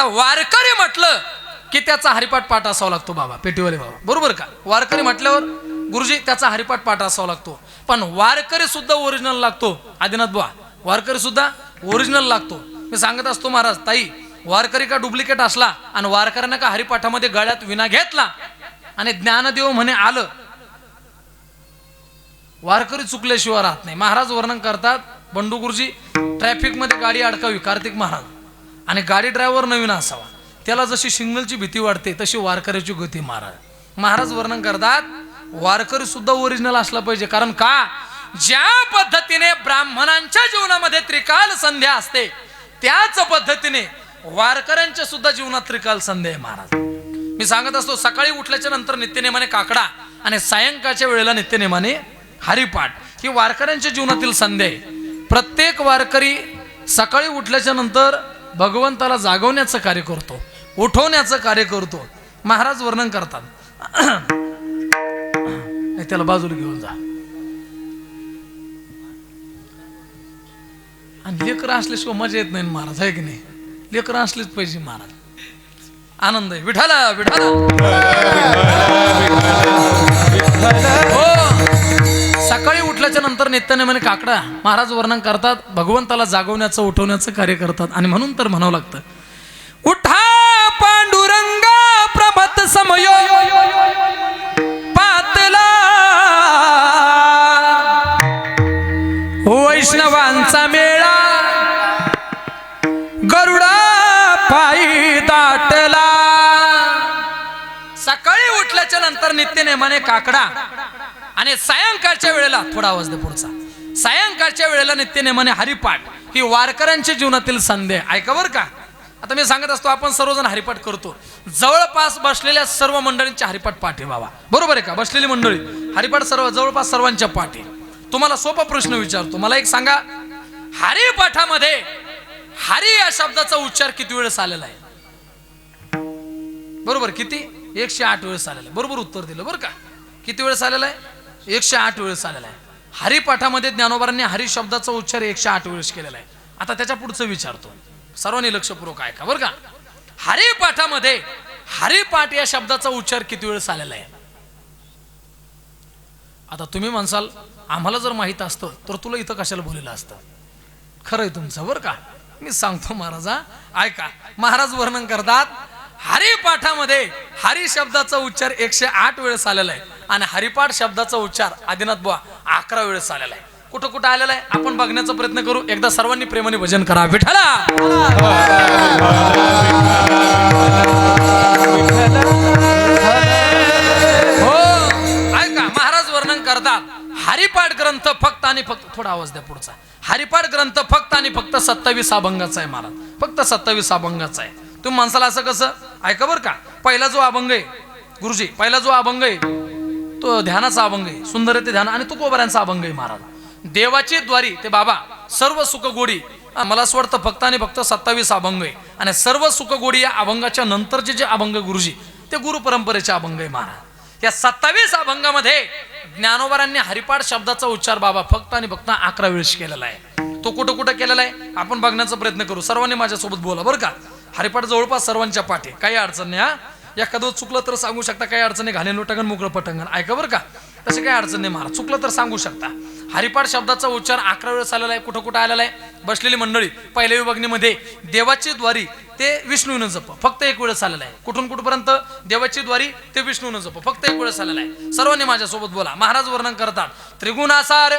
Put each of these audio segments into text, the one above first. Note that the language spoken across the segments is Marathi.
वारकरी म्हटलं की त्याचा हरिपाठ पाठ असावा लागतो बाबा, पेटीवाले बाबा, बरोबर का? वारकरी म्हटल्यावर गुरुजी त्याचा हरिपाठ पाठ असावा लागतो. पण वारकरी सुद्धा ओरिजिनल लागतो आदिनाथ बुवा, वारकरी सुद्धा ओरिजिनल लागतो. मी सांगत असतो महाराज, ताई वारकरी का डुप्लिकेट असला आणि वारकऱ्यांना का हरिपाठामध्ये गळ्यात विना घेतला आणि ज्ञानदेव म्हणे आलं, वारकरी चुकल्याशिवाय राहत नाही. महाराज वर्णन करतात, बंडू गुरुजी ट्रॅफिक मध्ये गाडी अडकावी कार्तिक महाराज, आणि गाडी ड्रायव्हर नवीन असावा, त्याला जशी सिग्नलची भीती वाटते तशी वारकऱ्याची गती महाराज. महाराज वर्णन करतात, वारकरी सुद्धा ओरिजिनल असला पाहिजे. कारण का, ज्या पद्धतीने ब्राह्मणांच्या जीवनामध्ये त्रिकाल संध्या असते त्याच पद्धतीने वारकऱ्यांच्या सुद्धा जीवनात त्रिकाल संध्या आहे महाराज. मी सांगत असतो, सकाळी उठल्याच्या नंतर नित्यनेमाने काकडा आणि सायंकाळच्या वेळेला नित्यनेमाने हरिपाठ ही वारकऱ्यांच्या जीवनातील संध्या आहे. प्रत्येक वारकरी सकाळी उठल्याच्या नंतर भगवंताला जागवण्याचं कार्य करतो, उठवण्याचं कार्य करतो. महाराज वर्णन करतात, त्याला बाजूला घेऊन जा. आणि लेकरं असल्याशिवाय मजा येत नाही महाराज, आहे की नाही? लेकरं असलीच पाहिजे महाराज, आनंद आहे. विठाला विठाला हो. सकाळी उठल्याच्या नंतर नित्यनेमाने काकडा महाराज वर्णन करतात, भगवंताला जागवण्याचं उठवण्याचं कार्य करतात. आणि म्हणून तर म्हणावं लागतं, उठा पांडुरंगा प्रभात समयो पातला वैष्णवांचा मेळा गरुडा पायी दाटला. सकाळी उठल्याच्या नंतर नित्यनेमाने काकडा आणि सायंकाळच्या वेळेला, थोडा आवाज दे पुढचा, सायंकाळच्या वेळेला नित्यनेमाने हरिपाठ ही वारकऱ्यांच्या जीवनातील संध्या. ऐका बरं का, आता मी सांगत असतो, आपण सर्वजण हरिपाठ करतो, जवळपास बसलेल्या सर्व मंडळींच्या हरिपाठ पाठ आहे बाबा, बरोबर आहे का? बसलेली मंडळी हरिपाठ सर्व जवळपास सर्वांच्या पाठ आहे. तुम्हाला सोपा प्रश्न विचारतो, मला एक सांगा, हरिपाठामध्ये हरी या शब्दाचा उच्चार किती वेळेस आलेला आहे? बरोबर, किती? 108 वेळेस आलेला आहे. बरोबर उत्तर दिलं बरं का. किती वेळेस आलेला आहे? 108 वेळेस आलेला आहे. हरिपाठामध्ये ज्ञानोबांनी हरी शब्दाचा उच्चार 108 वेळेस केलेला आहे. आता त्याच्या पुढचं विचारतो, सर्वांनी लक्षपूर्वक ऐका बरं का. हरिपाठामध्ये हरिपाठ या शब्दाचा उच्चार किती वेळेस आलेला आहे? आता तुम्ही म्हणसाल, आम्हाला जर माहित असतं तर तुला इथं कशाला बोललेलं असतं. खरं आहे तुमचं बरं का. मी सांगतो महाराजा, ऐका. महाराज वर्णन करतात, हरिपाठामध्ये हरी शब्दाचा उच्चार 108 वेळेस आलेला आहे आणि हरिपाठ शब्दाचा उच्चार आदिनाथ बुवा 11 वेळेस आलेला आहे. कुठं कुठं आलेला आहे आपण बघण्याचा प्रयत्न करू. एकदा सर्वांनी प्रेमाने भजन करा. विठ्ठला हो. ऐका, महाराज वर्णन करतात, हरिपाठ ग्रंथ फक्त आणि फक्त, थोडा आवाज द्या पुढचा, हरिपाठ ग्रंथ फक्त आणि फक्त 27 अभंगाचा आहे महाराज, फक्त 27 अभंगाचा आहे. तुम्ही माणसाला असं कसं? ऐका बरं का. पहिला जो अभंग आहे गुरुजी, पहिला जो अभंग आहे तो ध्यानाचा अभंग आहे, सुंदर ते ध्यान, आणि तुकोबारांचा अभंग आहे महाराज. देवाची द्वारी ते बाबा सर्व सुख गोडी, मला असं वाटतं फक्त आणि फक्त 27 अभंग आहे. आणि सर्व सुख गोडी या अभंगाच्या नंतरचे जे अभंग गुरुजी ते गुरु परंपरेचे अभंग आहे महाराज. या 27 अभंगामध्ये ज्ञानोबारांनी हरिपाठ शब्दाचा उच्चार बाबा फक्त आणि फक्त 11 वेळेस केलेला आहे. तो कुठं कुठं केलेला आहे आपण बघण्याचा प्रयत्न करू. सर्वांनी माझ्यासोबत बोला बरं का. हरिपाठ जवळपास सर्वांच्या पाठी, काही अडचण नाही. हा, एखादं चुकलं तर सांगू शकता, काही अडचण नाही. घालेन लोटांगण मोकळं पटंगण, ऐका बरं का. तसे काही अडचण नाही महाराज, चुकलं तर सांगू शकता. हरिपाठ शब्दाचा उच्चार 11 वेळेस आलेला आहे. कुठं कुठं आलेला आहे? बसलेली मंडळी पहिल्या विभागणीमध्ये देवाची द्वारी ते विष्णूनं जप फक्त 1 वेळेस आलेला आहे. कुठून कुठपर्यंत? देवाची द्वारी ते विष्णूनं जप फक्त 1 वेळेस आलेला आहे. सर्वांनी माझ्यासोबत बोला. महाराज वर्णन करतात, त्रिगुणासार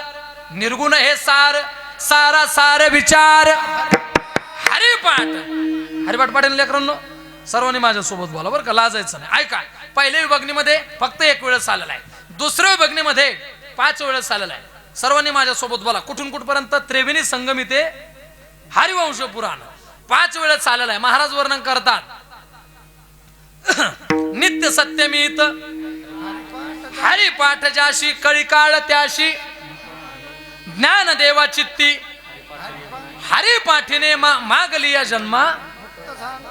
निर्गुण हे सार, सारा सार विचार हरिपाठ. हरिपाठ पाठील लेकरांनो सर्वांनी माझ्यासोबत बोला बरं का, लाजायचं नाही. ऐका, पहिल्या विभागणीमध्ये फक्त 1 वेळेस आलेला आहे. दुसऱ्या विभागणीमध्ये 5 वेळेस आलेला आहे. सर्वांनी माझ्यासोबत बोला. कुठून कुठपर्यंत? त्रिवेणी संगमी ते हरिवंश पुराण 5 वेळेस आलेला आहे. महाराज वर्णन करतात, नित्य सत्यमित हरिपाठ ज्याशी, कळीकाळ त्याशी ज्ञान देवा चित्ती, हरिपाठीने मागली या जन्मा,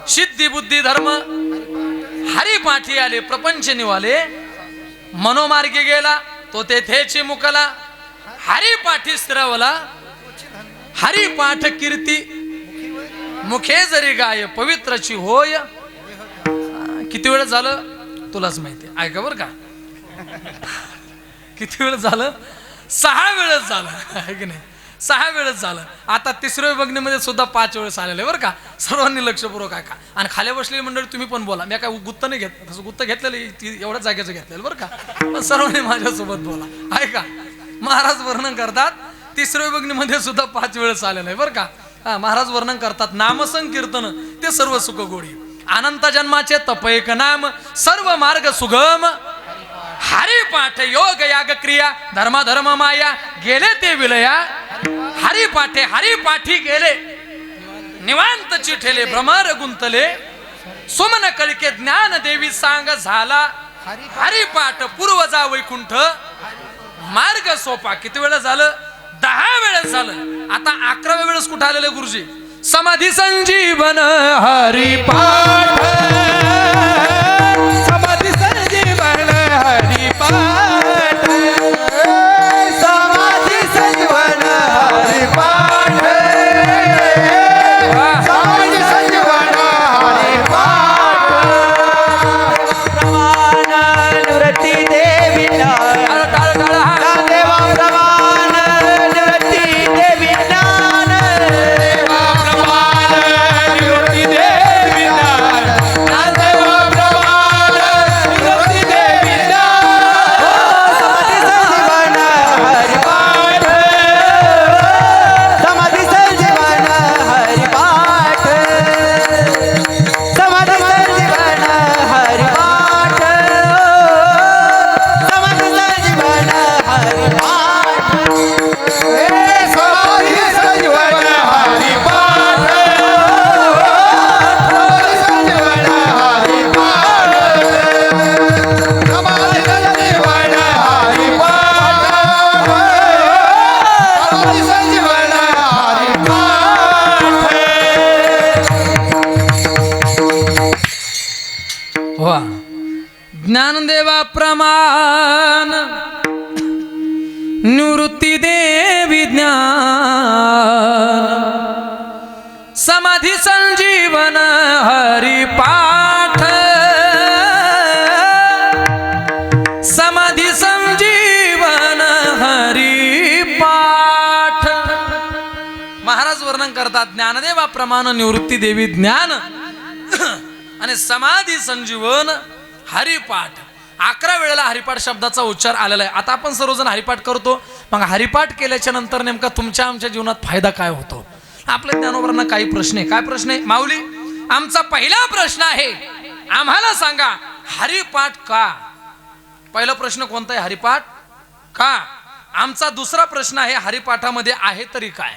सिद्धी बुद्धी धर्म हरिपाठी आले, प्रपंच निवाले, मनोमार्गी गेला तो तेथेची मुकला, हरिपाठी स्थिरवला, हरिपाठ कीर्ती मुखे जरी गाय पवित्रची होय. किती वेळ झालं तुलाच माहिती, ऐका बरं का. किती वेळ झालं? 6 वेळच झालं, आहे की नाही? 6 वेळच झालं. आता तिसऱ्या विभक्तीमध्ये सुद्धा 5 वेळेस आलेले बरं का. सर्वांनी लक्षपूर्वक ऐका. आणि खाली बसलेली मंडळी तुम्ही पण बोला. मी काय गुत्त नाही घेत, तसं गुत्त घेतलेलं एवढ्याच जागेचं घेतलेलं बरं का. पण सर्वांनी माझ्यासोबत बोला, ऐका. महाराज वर्णन करतात तिसऱ्या विभक्तीमध्ये सुद्धा 5 वेळेस आलेलं आहे बरं का. महाराज वर्णन करतात नामसंकीर्तन ते सर्व सुख गोडी, अनंत जन्माचे तपैक नाम सर्व मार्ग सुगम, हरिपाठ योग याग क्रिया धर्म धर्म माया गेले ते विलया. हरिपाठे हरिपाठी गेले निवांत चिठेले भ्रमर गुंतले, सुमन कळके ज्ञान देवी सांग झाला. हरिपाठ पूर्वजा वैकुंठ मार्ग सोपा. किती वेळ झालं? 10 वेळेस झालं. आता 11व्या वेळेस कुठं आलेले गुरुजी? समाधी संजीवन हरिपाठ, समाधी संजीवन हरिपाठ, समाधी संजीवन हरिपाठ, समाधी संजीवन हरिपाठ. प्रमाण निवृत्ती देवी देवा, प्रमाण निवृत्ती देवी ज्ञान, प्रमाण निवृत्ती देवी ज्ञान, देवा प्रमाण निवृत्ती देवी ज्ञान. समाधी संजीवन हरिपाठ, समाधी संजीवन हरिपाठ, समाधी संजीवन हरिपाठ, समाधी संजीवन हरिपाठ. हे समाधी संजीवन हरिपाठ, समाधी संजीवन हरिपाठ, समाधी संजीवन हरिपाठ, समाधी संजीवन हरिपाठ. वा. ज्ञानदेवा प्रमाण निवृत्ती देवी ज्ञान, समाधी संजीवन हरिपाठ, समाधी संजीवन हरिपाठ. महाराज वर्णन करतात ज्ञानदेवा प्रमाण निवृत्ती देवी ज्ञान आणि समाधी संजीवन हरिपाठ. 11 वेळेला हरिपाठ शब्दाचा उच्चार आलेला आहे. आता आपण सर्वजण हरिपाठ करतो. मग हरिपाठ केल्याच्या नंतर नेमका तुमच्या आमच्या जीवनात फायदा काय होतो? आपल्या ज्ञानोबरांना काही प्रश्न आहे. काय प्रश्न आहे माऊली? आमचा पहिला प्रश्न आहे, आम्हाला सांगा हरिपाठ का? पहिला प्रश्न कोणता आहे? हरिपाठ का? आमचा दुसरा प्रश्न आहे हरिपाठामध्ये आहे तरी काय?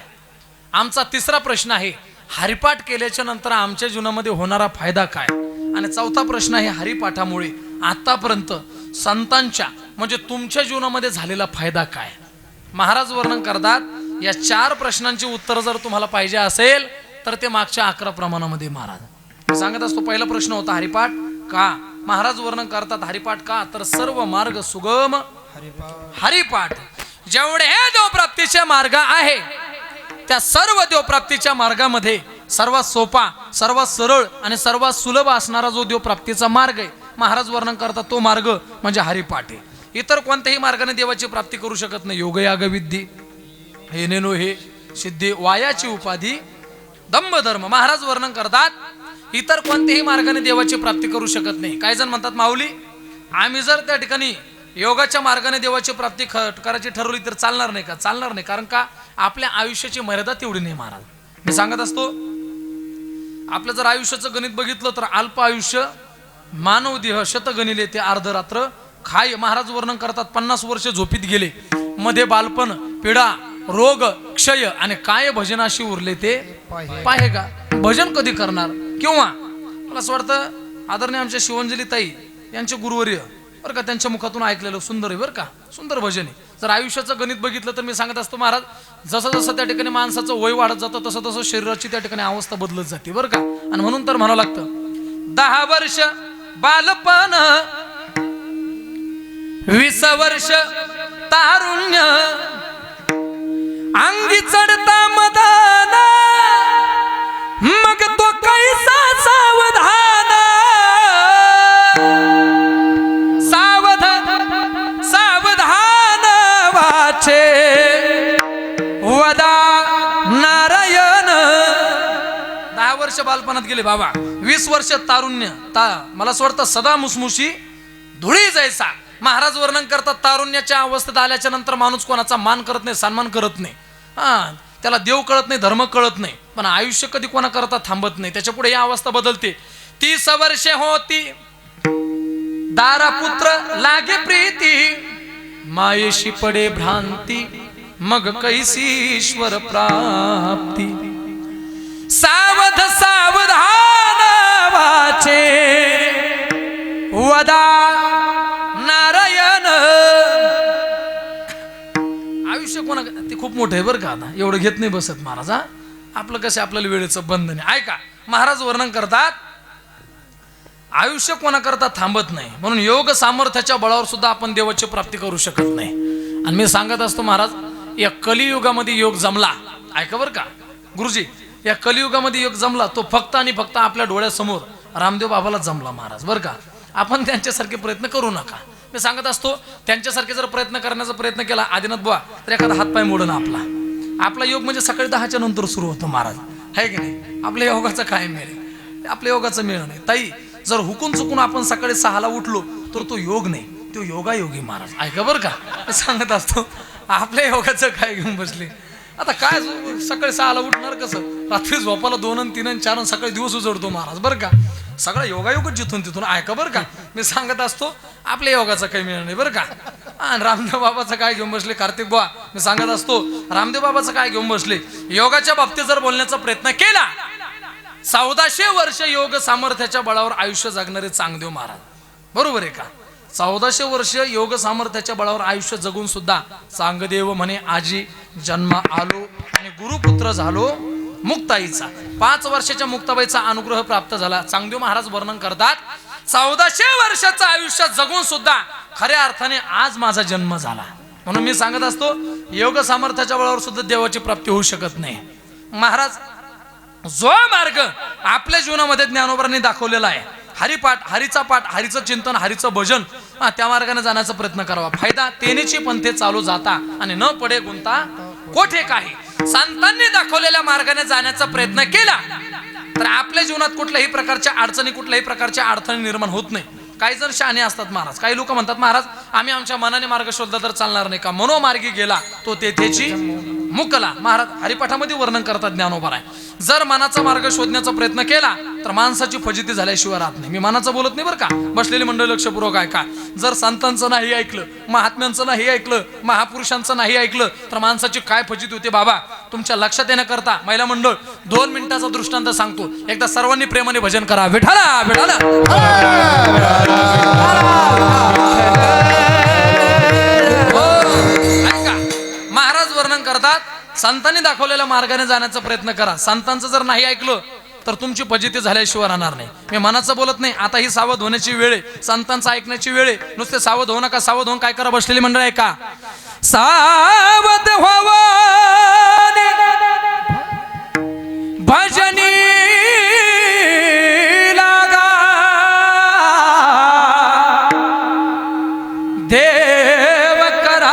आमचा तिसरा प्रश्न आहे हरिपाठ केल्याच्या नंतर आमच्या जीवनामध्ये होणारा फायदा काय? आणि चौथा प्रश्न आहे हरिपाठामुळे आतापर्यंत संतांच्या म्हणजे तुमच्या जीवनामध्ये झालेला फायदा काय? महाराज वर्णन करतात या 4 प्रश्नांची उत्तर जर तुम्हाला पाहिजे असेल तर ते मागच्या 11 प्रमाणामध्ये महाराज सांगत असतो. पहिला प्रश्न होता हरिपाठ का? महाराज वर्णन करतात हरिपाठ का? तर सर्व मार्ग सुगम हरिपाठ. जेवढे देवप्राप्तीचे मार्ग आहे त्या सर्व देवप्राप्तीच्या मार्गामध्ये सर्वात सोपा, सर्वात सरळ आणि सर्वात सुलभ असणारा जो देवप्राप्तीचा मार्ग आहे महाराज वर्णन करतात तो मार्ग म्हणजे हरिपाठ आहे. इतर कोणत्याही मार्गाने देवाची प्राप्ती करू शकत नाही. योगयाग विद्धी हे नेनो हे सिद्धी वायाची उपाधी दंभ धर्म. महाराज वर्णन करतात इतर कोणत्याही मार्गाने देवाची प्राप्ती करू शकत नाही. काही जण म्हणतात माऊली आम्ही जर त्या ठिकाणी योगाच्या मार्गाने देवाची प्राप्ती करायची ठरवली तर चालणार नाही का? चालणार नाही. कारण का? आपल्या आयुष्याची मर्यादा तेवढी नाही. महाराज मी सांगत असतो आपलं जर आयुष्याचं गणित बघितलं तर अल्प आयुष्य मानव देह शतगणिले ते अर्धरात्र खाय. महाराज वर्णन करतात 50 वर्ष झोपीत गेले, मध्ये बालपण पिढा रोग क्षय आणि काय भजनाशी उरले ते पाहे का? भजन कधी करणार? किंवा मला असं वाटतं आदरणीय आमच्या शिवंजली ताई यांचे गुरुवर्य बरं का त्यांच्या मुखातून ऐकलेलं सुंदर आहे बरं का, सुंदर भजन आहे. जर आयुष्याचं गणित बघितलं तर मी सांगत असतो महाराज जसं जसं त्या ठिकाणी माणसाचं वय वाढत जातं तसं तसं शरीराची त्या ठिकाणी अवस्था बदलत जाते बरं का. आणि म्हणून तर म्हणावं लागतं 10 वर्ष बालपण 20 वर्ष तारुण्य अंगी चढता मदान मग म्हातारपणात गेले बाबा. 20 वर्ष तारुण्य मला असं वाटतं सदा मुसमुशी धुळी जायचा. महाराज वर्णन करतात तारुण्याच्या अवस्थेत आल्याच्या नंतर माणूस कोणाचा मान करत नाही, सन्मान करत नाही. त्याला देव कळत नाही, धर्म कळत नाही, पण आयुष्य कधी कोणा करता थांबत नाही. त्याच्या पुढे ही अवस्था बदलते. 30 वर्षे होती दारा पुत्र लागे प्रीती, मायेशी पडे भ्रांती, मग कैसी ईश्वर प्राप्ती. सावध सावधान वाचे वदा नारायण. आयुष्य कोणा ते खूप मोठं आहे बरं का. आता एवढं घेत नाही बसत महाराज. आपलं कसं आपल्याला वेळेचं बंधन आहे. ऐका महाराज वर्णन करतात आयुष्य कोणाकरता थांबत नाही, म्हणून योग सामर्थ्याच्या बळावर सुद्धा आपण देवाची प्राप्ती करू शकत नाही. आणि मी सांगत असतो महाराज या कलियुगामध्ये योग जमला. ऐका बरं का गुरुजी, या कलियुगामध्ये योग जमला तो फक्त आणि फक्त आपल्या डोळ्यासमोर रामदेव बाबाला जमला महाराज बरं का. आपण त्यांच्यासारखे प्रयत्न करू नका. मी सांगत असतो त्यांच्यासारखे जर प्रयत्न करण्याचा प्रयत्न केला आदिनाथ बुवा तर एखादा हातपाय मोडून आपला योग म्हणजे सकाळी 10च्या नंतर सुरू होतो महाराज, आहे की नाही. आपल्या योगाचा काय मिळेल, आपल्या योगाचं मिळणं नाही. ताई जर हुकून चुकून आपण सकाळी 6ला उठलो तर तो योग नाही, तो योगायोगी महाराज. ऐका बरं का मी सांगत असतो आपल्या योगाचं काय घेऊन बसले. आता काय सकाळी 6ला उठणार कसं, रात्री झोपाला 2 आणि 3 आणि 4 आणि सकाळी दिवस उजडतो महाराज बरं का. सगळं योगायोगच जिथून तिथून. ऐका बरं का मी सांगत असतो आपल्या योगाचं काही मिळणं नाही बरं का. आणि रामदेव बाबाचं काय घेऊन बसले कार्तिक बुवा, मी सांगत असतो रामदेव बाबाचं काय घेऊन बसले. योगाच्या बाबतीत जर बोलण्याचा प्रयत्न केला 1400 वर्ष योग सामर्थ्याच्या बळावर आयुष्य जगणारे चांगदेव महाराज बरोबर आहे का. 1400 वर्ष योग सामर्थ्याच्या बळावर आयुष्य जगून सुद्धा चांगदेव म्हणे आजी जन्म आलो आणि गुरुपुत्र झालो मुक्ताईचा. 5 वर्षाच्या मुक्ताबाईचा अनुग्रह प्राप्त झाला. चांगदेव महाराज वर्णन करतात 1400 वर्षाचं आयुष्य जगून सुद्धा खऱ्या अर्थाने आज माझा जन्म झाला. म्हणून मी सांगत असतो योग सामर्थ्याच्या बळावर सुद्धा देवाची प्राप्ती होऊ शकत नाही. महाराज जो मार्ग आपल्या जीवनामध्ये ज्ञानोबांनी दाखवलेला आहे हरिपाठ, हरीचा पाठ, हरीचं चिंतन, हरीचं भजन, त्या मार्गाने जाण्याचा प्रयत्न करावा. फायदा तेनेची पंथे चालू जाता आणि न पडे गुंता कोठे काही. संतांनी दाखवलेल्या मार्गाने जाण्याचा प्रयत्न केला तर आपल्या जीवनात कुठल्याही प्रकारच्या अडचणी, कुठल्याही प्रकारच्या अडथळे निर्माण होत नाही. काही जण शहाणे असतात महाराज. काही लोक म्हणतात महाराज आम्ही आमच्या मनाने मार्ग शोधला तर चालणार नाही का. मनोमार्गी गेला तो तेथेची मुकला. महाराज हरिपाठामध्ये वर्णन करतात ज्ञानोबा आहे जर मनाचा मार्ग शोधण्याचा प्रयत्न केला तर माणसाची फजिती झाल्याशिवाय राहत नाही. मी मनाचं बोलत नाही बरं का. बसलेली मंडळी लक्षपूर्वक ऐका. जर संतांचं नाही ऐकलं, महात्म्यांचं नाही ऐकलं, महापुरुषांचं नाही ऐकलं तर माणसाची काय फजिती होते बाबा. तुमच्या लक्षात येण्याकरता महिला मंडळ 2 मिनिटाचा दृष्टांत सांगतो. एकदा सर्वांनी प्रेमाने भजन करा. विठाला विठाला. ऐका महाराज वर्णन करतात संतांनी दाखवलेल्या मार्गाने जाण्याचा प्रयत्न करा. संतांचं जर नाही ऐकलं तर तुमची फजिती झाल्याशिवाय राहणार नाही. मी मनाचं बोलत नाही. आता ही सावध होण्याची वेळ आहे, संतांचं ऐकण्याची वेळ आहे. नुसते सावध होऊ नका. सावध होऊन काय करा बसलेली मंडळ आहे का सावध व्हावा भजनी लागा देव करा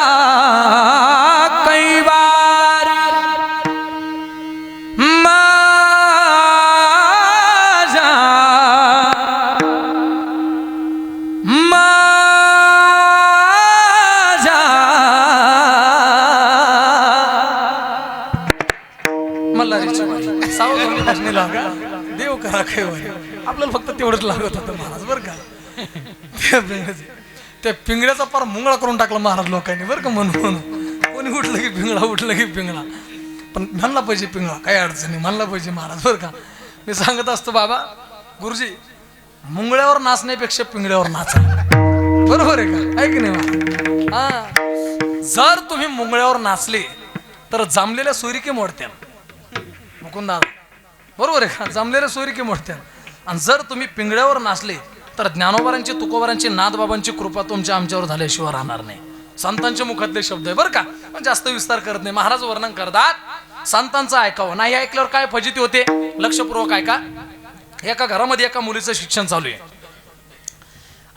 कैवार माझा मल्हारीची वारी सावध होऊन भजनी लागा देव करा कैवार. आपल्याला फक्त तेवढंच लागत होतं महाराज बरं का. त्या पिंगळ्याचा पार मुंगळा करून टाकला महाराज लोकांनी बरं का. म्हणून कोणी उठलं की पिंगळा, उठलं की पिंगळा. पण म्हणला पाहिजे पिंगळा, काही अडचणी म्हणला पाहिजे महाराज बरं का. मी सांगत असतो बाबा गुरुजी मुंगळ्यावर नाचण्यापेक्षा पिंगळ्यावर नाचा बरोबर आहे का, आहे की नाही. जर तुम्ही मुंगळ्यावर नाचले तर जमलेल्या सोयरिकी मोडत्या मुकुंदा बरोबर आहे का. जमलेल्या सोयरिकी मोडत्या. आणि जर तुम्ही पिंगळ्यावर नाचले तर ज्ञानोबारांची, तुकोबारांची, नाथबाबांची कृपा तुमच्या आमच्यावर झाल्याशिवाय राहणार नाही. संतांच्या मुखातले शब्द आहे बरं का. पण जास्त विस्तार करत नाही. महाराज वर्णन करतात संतांचं ऐकावं. नाही ऐकल्यावर काय फजिती होते लक्षपूर्वक ऐका. एका घरामध्ये एका मुलीचं शिक्षण चालू आहे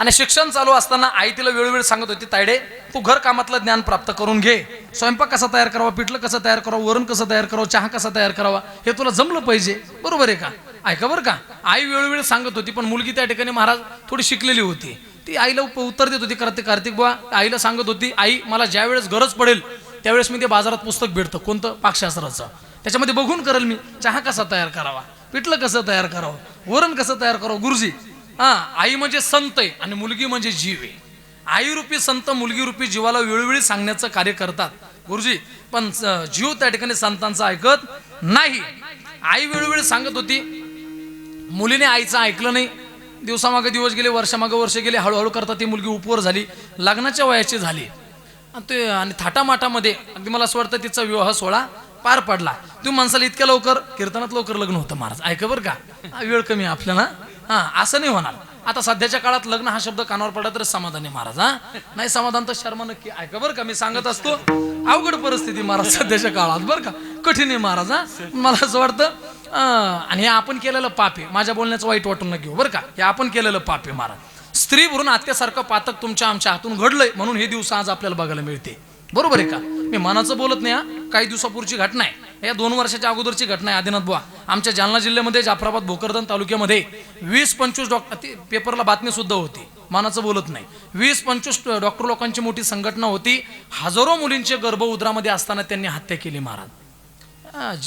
आणि शिक्षण चालू असताना आई तिला वेळोवेळी सांगत होती तायडे तू घर कामातलं ज्ञान प्राप्त करून घे. स्वयंपाक कसा तयार करावा, पिठलं कसं तयार करावं, वरण कसं तयार करावं, चहा कसा तयार करावा हे तुला जमलं पाहिजे बरोबर आहे का. ऐका बरं का, आई वेळोवेळी सांगत होती, पण मुलगी त्या ठिकाणी महाराज थोडी शिकलेली होती. ती आईला उत्तर देत होती. कार्तिक बुवा आईला सांगत होती, आई मला ज्या वेळेस गरज पडेल त्यावेळेस मी ते बाजारात पुस्तक भेटतं कोणतं, पाकशास्त्राचं, त्याच्यामध्ये बघून करेल मी. चहा कसा तयार करावा, पिठलं कसं तयार करावं, वरण कसं तयार करावं. गुरुजी आई म्हणजे संत आहे आणि मुलगी म्हणजे जीव आहे. आई रूपी संत मुलगी रूपी जीवाला वेळोवेळी सांगण्याचं कार्य करतात गुरुजी, पण जीव त्या ठिकाणी संतांचं ऐकत नाही. आई वेळोवेळी सांगत होती, मुलीने आईचं ऐकलं नाही. दिवसामागे दिवस गेले, वर्षामागे वर्ष गेले, हळूहळू करता ती मुलगी उपवर झाली, लग्नाच्या वयाची झाली. आणि थाटामाटामध्ये अगदी मला असं वाटतं तिचा विवाह सोहळा पार पडला. तुम्ही माणसाला इतक्या लवकर कीर्तनात लवकर लग्न होतं महाराज. ऐका बरं का, वेळ कमी आपल्याला. असं नाही होणार. आता सध्याच्या काळात लग्न हा शब्द कानावर पडला तर समाधान आहे महाराज. नाही समाधान तर शर्मा नक्की. ऐका बरं का, मी सांगत असतो अवघड परिस्थिती महाराज सध्याच्या काळात, बरं का, कठीण आहे महाराज. मला असं वाटतं आणि हे आपण केलेलं पाप आहे. माझ्या बोलण्याचं वाईट वाटून न घेऊ बरं का, हे आपण केलेलं पाप आहे महाराज. स्त्री भरून आत्यासारखं पातक तुमच्या आमच्या हातून घडलंय म्हणून हे दिवस आज आपल्याला बघायला मिळते. बरोबर आहे का, मी मनाचं बोलत नाही. काही दिवसापूर्वीची घटना आहे, या 2 वर्षाच्या अगोदरची घटना आहे. आदिनाथ बुवा आमच्या जालना जिल्ह्यामध्ये जाफराबाद भोकरदन तालुक्यामध्ये 20-25 डॉक्टर, पेपरला बातमी सुद्धा होती, मनाचं बोलत नाही, 20-25 डॉक्टर लोकांची मोठी संघटना होती. हजारो मुलींचे गर्भ उदरामध्ये असताना त्यांनी हत्या केली महाराज.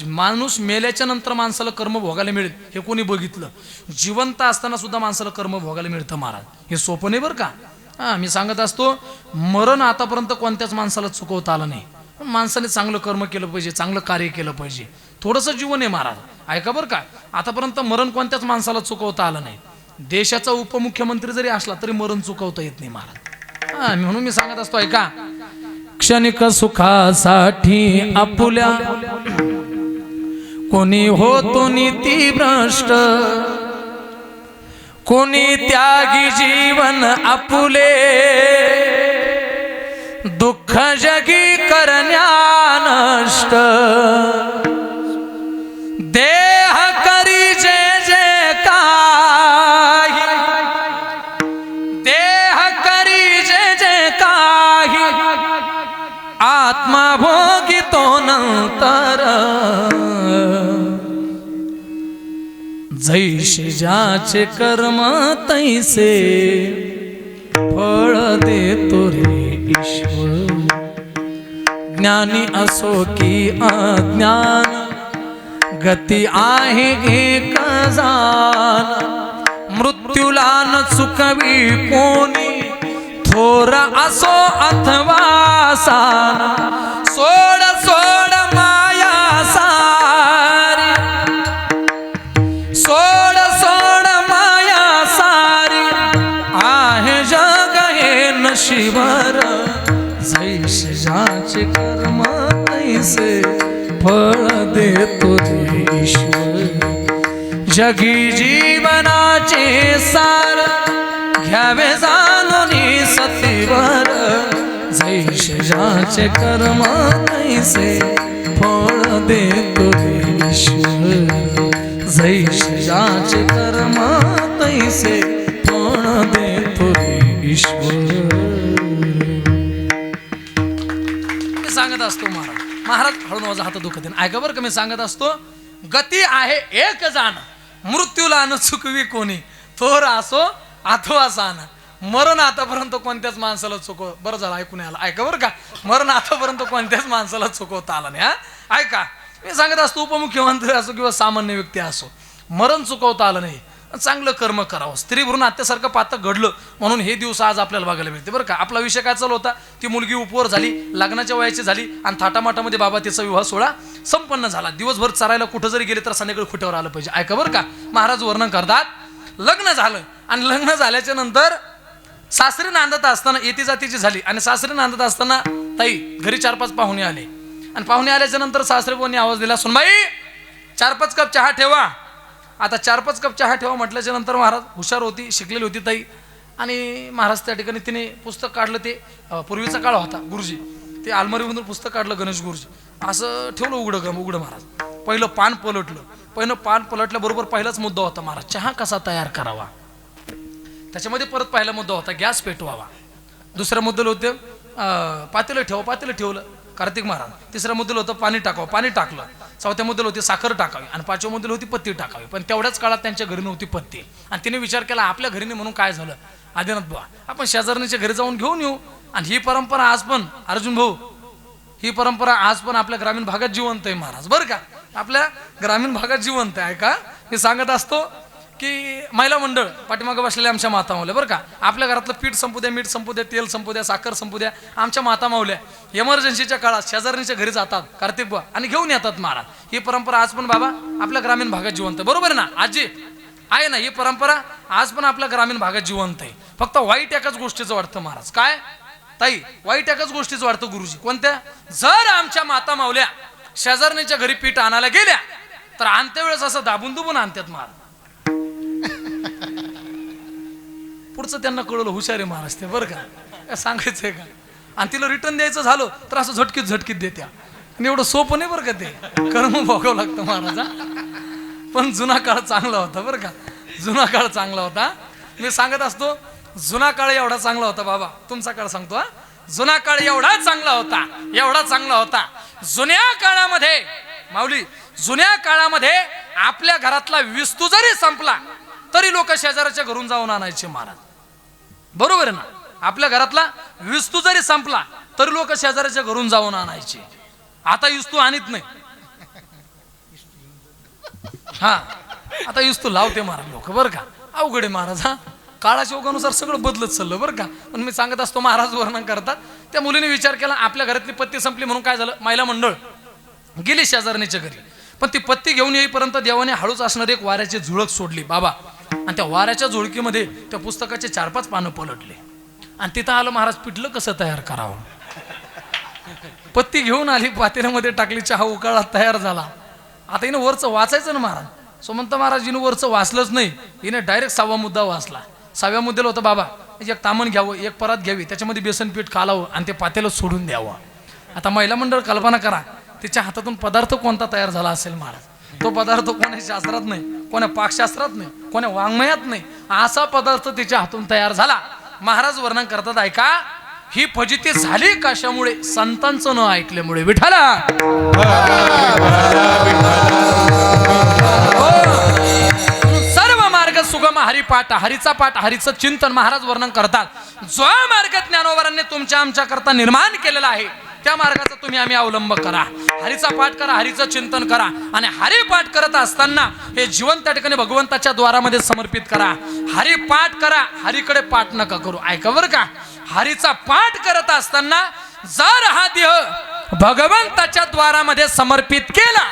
माणूस मेल्याच्या नंतर माणसाला कर्म भोगायला मिळेल हे कोणी बघितलं, जिवंत असताना सुद्धा माणसाला कर्म भोगायला मिळतं महाराज. हे सोपं नाही बरं का. मी सांगत असतो, मरण आतापर्यंत कोणत्याच माणसाला चुकवता आलं नाही. माणसाने चांगलं कर्म केलं पाहिजे, चांगलं कार्य केलं पाहिजे, थोडंसं जीवन आहे महाराज. ऐका बरं का, आतापर्यंत मरण कोणत्याच माणसाला चुकवता आलं नाही. देशाचा उपमुख्यमंत्री जरी असला तरी मरण चुकवता येत नाही महाराज. म्हणून मी सांगत असतो, ऐका, क्षणिक सुखासाठी आपुल्या कोणी होतो नीती भ्रष्ट, कोणी त्यागी जीवन आपुले, दुःख जगी करण्या नष्ट, देह करी जे जे काही, देह करी जे जे काही, आत्मा भोगितो नंतर, जैसे ज्याचे कर्म तैसे फळ देतो रे ईश्वर. ज्ञानी असो की अज्ञान, गती आहे एक जाण, मृत्यूला न चुकवी कोणी, थोर असो अथवा सान, सोड सोड माया सारी, सोड सोड माया सारी, आहे जग हे नशिबर, जैसे ज्याचे कर्म तैसे फळ देतो रे ईश्वर. जगी जीवनाचे सार घ्यावे जाणून सतीवर, जैसे ज्याचे कर्म तैसे फळ देतो रे ईश्वर. जैसे ज्याचे कर्म तैसे फळ देतो रे ईश्वर. मी सांगत असतो महाराज हळून माझा हात दुखत. ऐका बरं का, मी सांगत असतो, गती आहे एक जाण, मृत्यूला न चुकवी कोणी, थोर असो अथवा सान, मरण आतापर्यंत कोणत्याच माणसाला चुकव. बरं झालं ऐकून आलं. ऐका बरं का, मरण आतापर्यंत कोणत्याच माणसाला चुकवता आलं नाही. ऐका, मी सांगत असतो, उपमुख्यमंत्री असो किंवा सामान्य व्यक्ती असो, मरण चुकवता आलं नाही. चांगलं कर्म करावं. स्त्री भरून आत्यासारखं पातक घडलं म्हणून हे दिवस आज आपल्याला बघायला मिळते बरं का. आपला विषय काय चालू होता, ती मुलगी उपवर झाली, लग्नाच्या वयाची झाली आणि थाटामाटामध्ये बाबा तिचा विवाह सोहळा संपन्न झाला. दिवसभर चरायला कुठं जरी गेले तर संध्याकाळी खुट्यावर आलं पाहिजे. ऐका बरं का, महाराज वर्णन करतात, लग्न झालं आणि लग्न झाल्याच्या नंतर सासरी नांदत असताना येती जातीची झाली आणि सासरी नांदत असताना ताई घरी 4-5 पाहुणे आले आणि पाहुणे आल्याच्या नंतर सासरे बोनी आवाज दिला, सुनबाई 4-5 कप चहा ठेवा. आता 4-5 कप चहा ठेवा म्हटल्याच्या नंतर महाराज हुशार होती, शिकलेली होती ताई, आणि महाराज त्या ठिकाणी तिने पुस्तक काढलं. ते पूर्वीचा काळ होता गुरुजी, ते आलमारीमधून पुस्तक काढलं गणेश गुरुजी, असं ठेवलं उघडं महाराज. पहिलं पान पलटल्याबरोबर पहिलाच मुद्दा होता महाराज, चहा कसा तयार करावा. त्याच्यामध्ये परत पहिला मुद्दा होता गॅस पेटवावा. दुसऱ्या मुद्द्याला होतं पातेलं ठेवलं कार्तिक महाराज. तिसऱ्या मुद्द्याला होतं पाणी टाकावं, पाणी टाकलं. चौथ्या मुद्द्याला होती साखर टाकावी आणि पाचव्या मुद्द्याला होती पत्ती टाकावी. पण तेवढ्याच काळात त्यांच्या घरी नव्हती पत्ती आणि तिने विचार केला आपल्या घरी नाही म्हणून काय झालं, आदिनाथ बुवा आपण शेजारणीच्या घरी जाऊन घेऊन येऊ. आणि ही परंपरा आज पण अर्जुन भाऊ, ही परंपरा आज पण आपल्या ग्रामीण भागात जिवंत आहे महाराज, बरं का. आपल्या ग्रामीण भागात जिवंत आहे का. मी सांगत असतो की महिला मंडळ पाठीमागं बसलेल्या आमच्या माता मावल्या, बरं का. आपल्या घरातलं पीठ संपू द्या, मीठ संपू द्या, तेल संपू द्या, साखर संपू द्या, आमच्या माता मावल्या इमर्जन्सीच्या काळात शेजारणीच्या घरी जातात कार्तिक बुवा आणि घेऊन येतात महाराज. ही परंपरा आज पण बाबा आपल्या ग्रामीण भागात जिवंत आहे, बरोबर आहे ना आजी, आहे ना. ही परंपरा आज पण आपल्या ग्रामीण भागात जिवंत आहे. फक्त वाईट एकाच गोष्टीचं वाटतं महाराज, काय ताई, वाईट एकाच गोष्टीचं वाटतं गुरुजी, कोणत्या. जर आमच्या माता मावल्या शेजारणीच्या घरी पीठ आणायला गेल्या तर आणत्या वेळेस असं दाबून दुबून आणतात महाराज. पुढचं त्यांना कळलं हुशार आहे महाराज ते, बरं का. सांगायचंय का. आणि तिला रिटर्न द्यायचं झालं तर असं झटकीत देत्या. आणि एवढं सोपं नाही बरं का ते, कर्म भोगावं लागतं महाराजा. पण जुना काळ चांगला होता बरं का, जुना काळ चांगला होता. मी सांगत असतो जुना काळ एवढा चांगला होता बाबा, तुमचा काळ सांगतो हा. जुना काळ एवढा चांगला होता, एवढा चांगला होता. जुन्या काळामध्ये माऊली, जुन्या काळामध्ये आपल्या घरातला विस्तू जरी संपला तरी लोक शेजाऱ्याच्या घरून जाऊन आणायचे महाराज, बरोबर आहे ना. आपल्या घरातला विस्तू जरी संपला तरी लोक शेजाऱ्याच्या घरून जाऊन आणायचे. आता विस्तू आणत नाही, हा आता विस्तू लावते महाराज लोक, बरं का. अवघड आहे महाराज, हा काळाच्या ओघानुसार सगळं बदलत चाललं, बरं का. पण मी सांगत असतो महाराज वर्णन करतात. त्या मुलीने विचार केला आपल्या घरातली पत्ती संपली म्हणून काय झालं, महिला मंडळ गेली शेजारणीच्या घरी. पण ती पत्ती घेऊन येईपर्यंत देवाने हळूच असणारी एक वाऱ्याची झुळक सोडली बाबा. आणि त्या वाऱ्याच्या झुळकीमध्ये त्या पुस्तकाचे 4-5 पानं पलटले आणि तिथं आलं महाराज पिठलं कसं तयार करावं. पत्ती घेऊन आली, पातेल्यामध्ये टाकली, चहा उकाळा तयार झाला. आता हिने वरचं वाचायचं ना महाराज. सोमंत महाराज हिने वरचं वाचलंच नाही, हिने डायरेक्ट 6वा मुद्दा वाचला. 6व्या मुद्द्याला होतं बाबा एक तामण घ्यावं, एक परात घ्यावी, त्याच्यामध्ये बेसन पीठ कालावं आणि ते पातेलं सोडून द्यावं. आता महिला मंडळ कल्पना करा, तिच्या हातातून पदार्थ कोणता तयार झाला असेल महाराज. तो पदार्थ कोण्या शास्त्रात नाही, कोण्या पाकशास्त्रात नाही, कोण्या वाङ्मयात नाही, असा पदार्थ तिच्या हातून तयार झाला. महाराज वर्णन करतात ऐका, ही फजिती झाली कशामुळे, संतांचं न ऐकल्यामुळे. विठाला सर्व मार्ग सुगम हरिपाठ, हरीचा पाठ, हरीचं चिंतन. महाराज वर्णन करतात जो मार्ग ज्ञानोबरांनी तुमच्या आमच्या करता निर्माण केलेला आहे त्या मार्गाचा तुम्ही आम्ही अवलंब करा. हरीचा पाठ करा, हरीचं चिंतन करा आणि हरी पाठ करत असताना हे जीवन त्या ठिकाणी भगवंताच्या द्वारामध्ये समर्पित करा. हरी पाठ करा, हरीकडे पाठ नका करू. ऐका बरं का, हरीचा पाठ करत असताना जर हा देह भगवंताच्या द्वारामध्ये समर्पित केला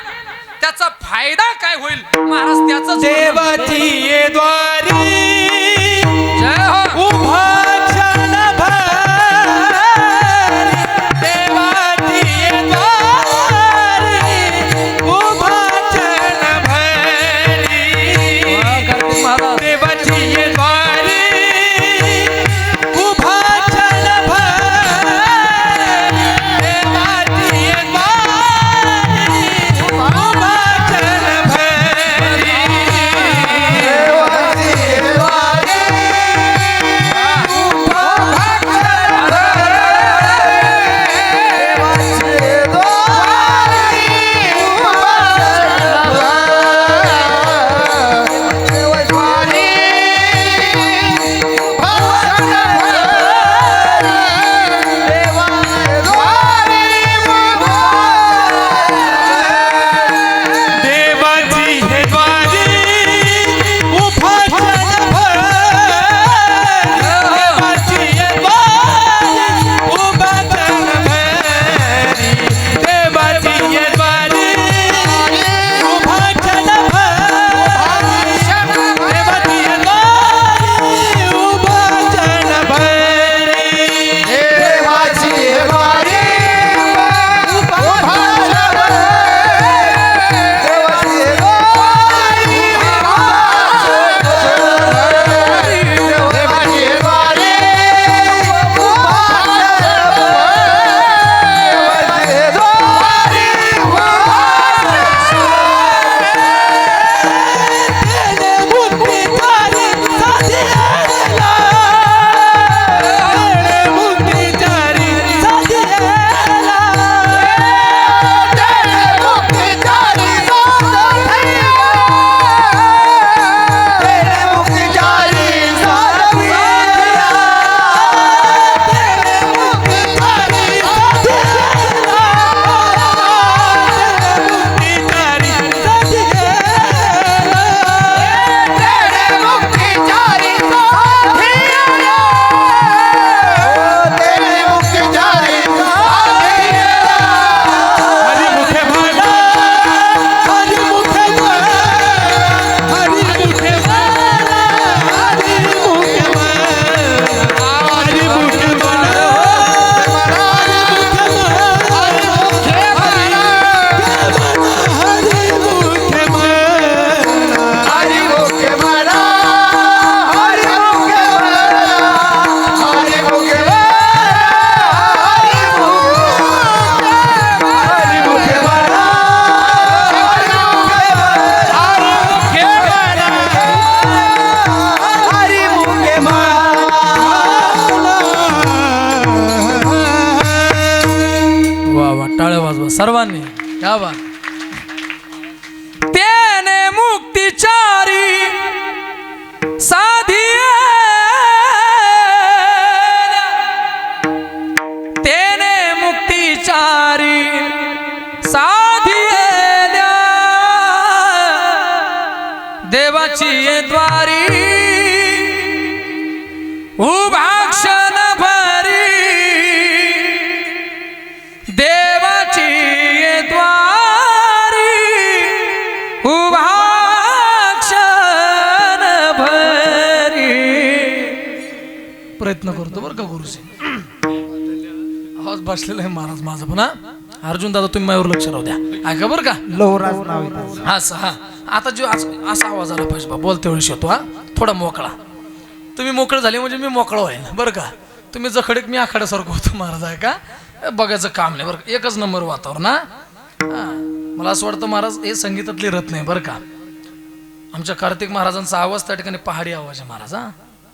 त्याचा फायदा काय होईल महाराज त्याचं देवाची ये द्वारी जय हो. उभा क्षणभर, देवाची ये द्वारी उभा क्षणभरी, महाराज देवाची ये द्वारी उभा क्षणभर, देवाची ये द्वारी उभा क्षणभरी, देवाची ये क्या बात. त्याने मुक्तिचारी साधिया, त्याने मुक्तिचारी साधिया, देवाची ये द्वारी उभा क्षण भरी, देवाची ये द्वारी उभा क्षण भरी. प्रयत्न करतो बरं का गुरुजी. आवाज बसलेला आहे महाराज माझा पण. अर्जुन दादा तुम्ही माझ्यावर लक्ष राहू द्या. ऐका बरं का. लवराज नाव आहे त्याचं. असं हा आता जो असा आवाज आला पाहिजे बा बोलते वेळेस येतो. हा थोडा मोकळा. तुम्ही मोकळं झाले म्हणजे मी मोकळं होईल बरं का. तुम्ही जखडीत मी आखाड्यासारखं होतो महाराज. आहे का बघायचं काम नाही बरं का. एकच नंबर वातावरण. हा मला असं वाटतं महाराज हे संगीतातली रत्न नाही बरं का. आमच्या कार्तिक महाराजांचा आवाज त्या ठिकाणी पहाडी आवाज आहे महाराज. हा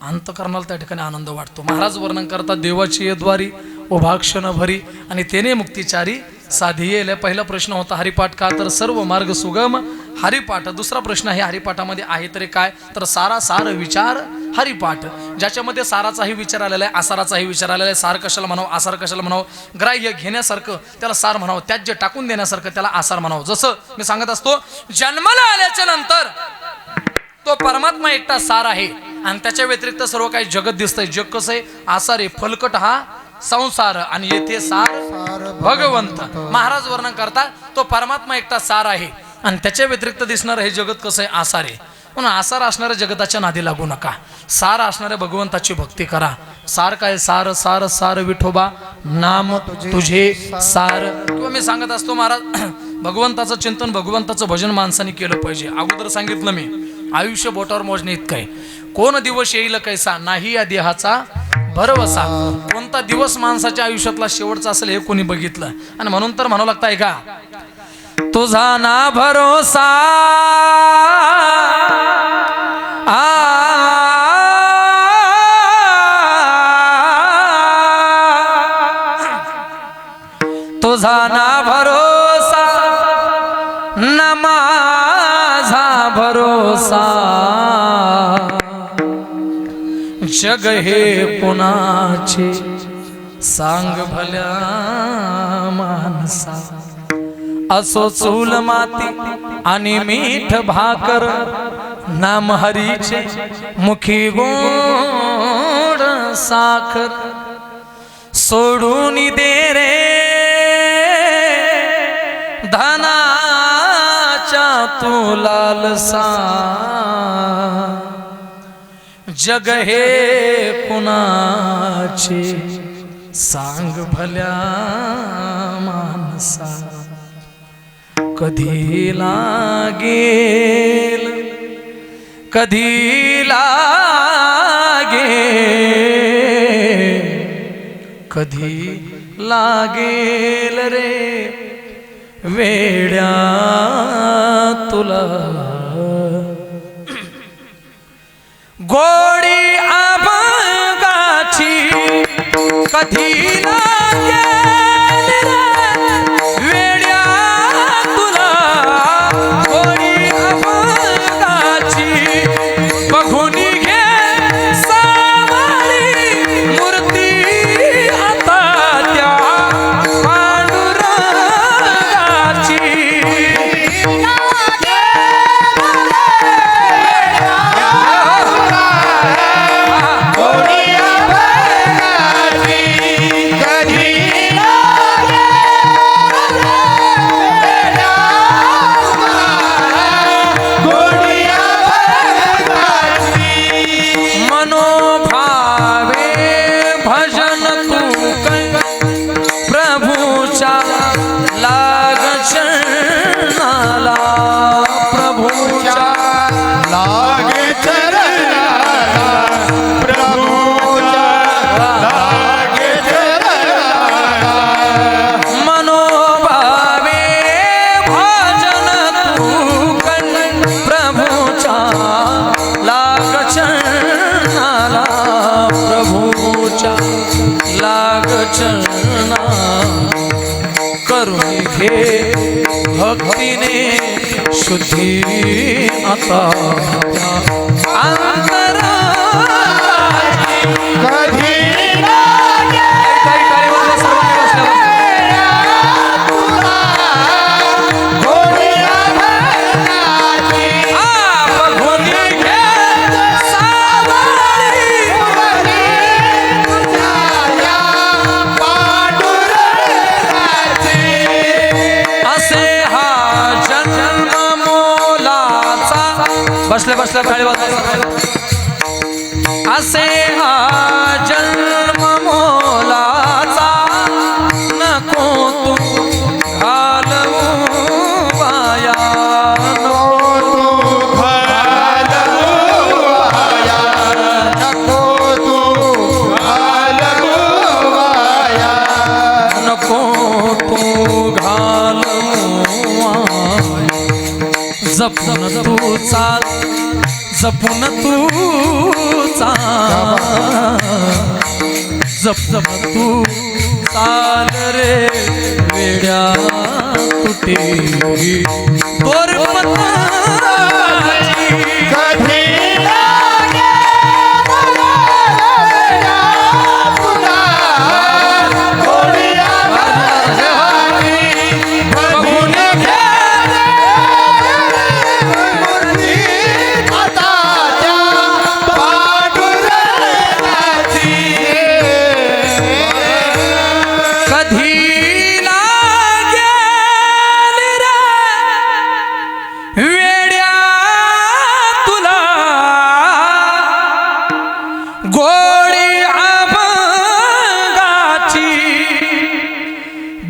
अंतकरणाला त्या ठिकाणी आनंद वाटतो. महाराज वर्णन करतात देवाची ये द्वारी उभा क्षण भरी आणि तेने मुक्तिचारी साधियेल. पहिला प्रश्न होता हरिपाठ का, तर सर्व मार्ग सुगम हरिपाठ. दुसरा प्रश्न आहे हरिपाठामध्ये आहे तरी काय, तर सारा सार विचार हरिपाठ. ज्याच्यामध्ये साराचाही विचार आलेला आहे, आसाराचाही विचार आलेला आहे. सार कशाला म्हणावं, आसार कशाला म्हणावं. ग्राह्य घेण्यासारखं त्याला सार म्हणावं, त्याज्य टाकून देण्यासारखं त्याला आसार म्हणावं. जसं मी सांगत असतो जन्माला आल्याच्या नंतर तो परमात्मा एकटा सार आहे आणि त्याच्या व्यतिरिक्त सर्व काही जगत दिसतंय. जग कसं आहे, आसार आहे. फलकट हा संसार आणि येथे सार भगवंत. महाराज वर्णन करतात तो परमात्मा एकटा सार आहे आणि त्याच्या व्यतिरिक्त दिसणारं हे जगत कसं आहे, आसार आहे. म्हणून आसार असणाऱ्या जगताच्या नादी लागू नका. सार असणाऱ्या भगवंताची भक्ती करा. सार काय, सार सार सार विठोबा नाम तुझे सार. किंवा मी सांगत असतो महाराज भगवंताचं चिंतन भगवंताचं भजन माणसाने केलं पाहिजे. अगोदर सांगितलं मी आयुष्य बोटावर मोजणे इतकं आहे. कोण दिवस येईल कैसा नाही या देहाचा भरवसा. कोणता दिवस माणसाच्या आयुष्यातला शेवटचा असेल हे कोणी बघितलं. आणि म्हणून तर म्हणावं लागतंय का तुझा ना भरोसा तुझा ना भरोसा न माझा भरोसा. जग हे कुणाचे सांग भल्या माणसा. असो चूल माती आणि मीठ भाकर नाम हरीचे मुखी गोड साखर. सोडून दे रे धनाच्या तू लालसा. जग हे कुणाचे सांग भल्या माणसा. कधी लागेल कधी लागेल कधी लागेल रे वेड्या तुला. गोडी अभंगाची कधी लागेल वेड्या तुला. गोडी अभंगाची बघून घे सावळी मूर्ती आता त्या पांडुरंगाची. करून घे शुद्धी आता अंतरा कधी काही टाळी वाजवा सर्वांनी बसल्या बसल्या टाळी वाजवा असे हा जन्म मोलाचा नको तू घालवू वाया नको तू घालवू जपून तू चाल जपून तू चाल जप जप तू चाल रे वेड्या तुटे तोर कधी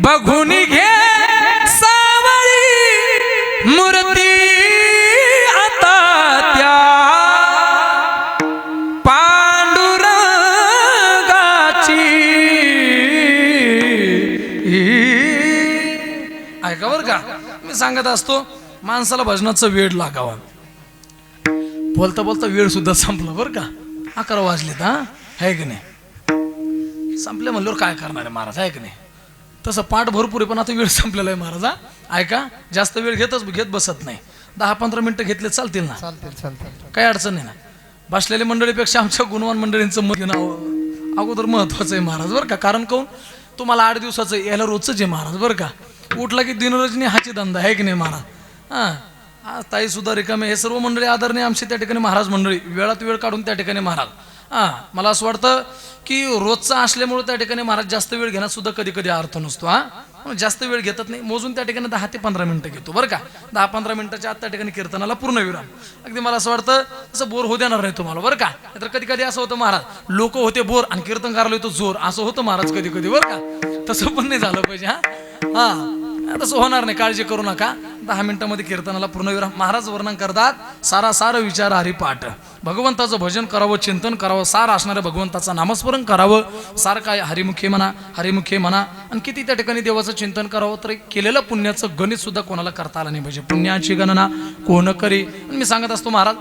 बघून घे सावळी मूर्ती आता त्या पांडुरंगाची ऐका बरं का मी सांगत असतो माणसाला भजनाचं वेळ लागावा बोलता बोलता वेळ सुद्धा संपला बरं का 11 वाजलेत हा आहे की नाही संपले म्हणल्यावर काय करणार आहे महाराज आहे की नाही तसं पाठ भरपूर आहे पण आता वेळ संपलेला आहे महाराज हा ऐका जास्त वेळ घेत बसत नाही 10-15 मिनिटं घेतले चालतील ना चालतील काही अडचण नाही ना बसलेल्या मंडळीपेक्षा आमच्या गुणवान मंडळींचं मत घेणं अगोदर महत्वाचं आहे महाराज बरं का कारण कहून तुम्हाला 8 दिवसाचं यायला रोजच आहे महाराज बरं का उठला की दिनरोजनी हाची धंदा आहे की नाही महाराज हां ताई सुद्धा रिकामे हे सर्व मंडळी आदरणीय आमची त्या ठिकाणी महाराज मंडळी वेळात वेळ काढून त्या ठिकाणी महाराज मला असं वाटतं की रोजचा असल्यामुळे त्या ठिकाणी महाराज जास्त वेळ घेण्यात सुद्धा कधी कधी अर्थ नसतो जास्त वेळ घेतात नाही मोजून त्या ठिकाणी 10 ते 15 मिनिटं घेतो बरं का 10-15 मिनिटाच्या आत त्या ठिकाणी कीर्तनाला पूर्ण विराम अगदी मला असं वाटतं असं बोर होऊ देणार नाही तुम्हाला बरं का तर कधी कधी असं होतं महाराज लोक होते बोर आणि कीर्तन करायला होतो जोर असं होतं महाराज कधी कधी बरं का तसं पण नाही झालं पाहिजे हा तसं होणार नाही काळजी करू नका 10 मिनिटांमध्ये कीर्तनाला पूर्ण विराम महाराज वर्णन करतात सारा विचार हरिपाठ भगवंताचं भजन करावं चिंतन करावं सार असणाऱ्या भगवंताचं नामस्मरण करावं सार काय हरिमुखे म्हणा आणि किती त्या ठिकाणी देवाचं चिंतन करावं तर केलेलं पुण्याचं गणित सुद्धा कोणाला करता आलं नाही पाहिजे पुण्याची गणना कोण करी आणि मी सांगत असतो महाराज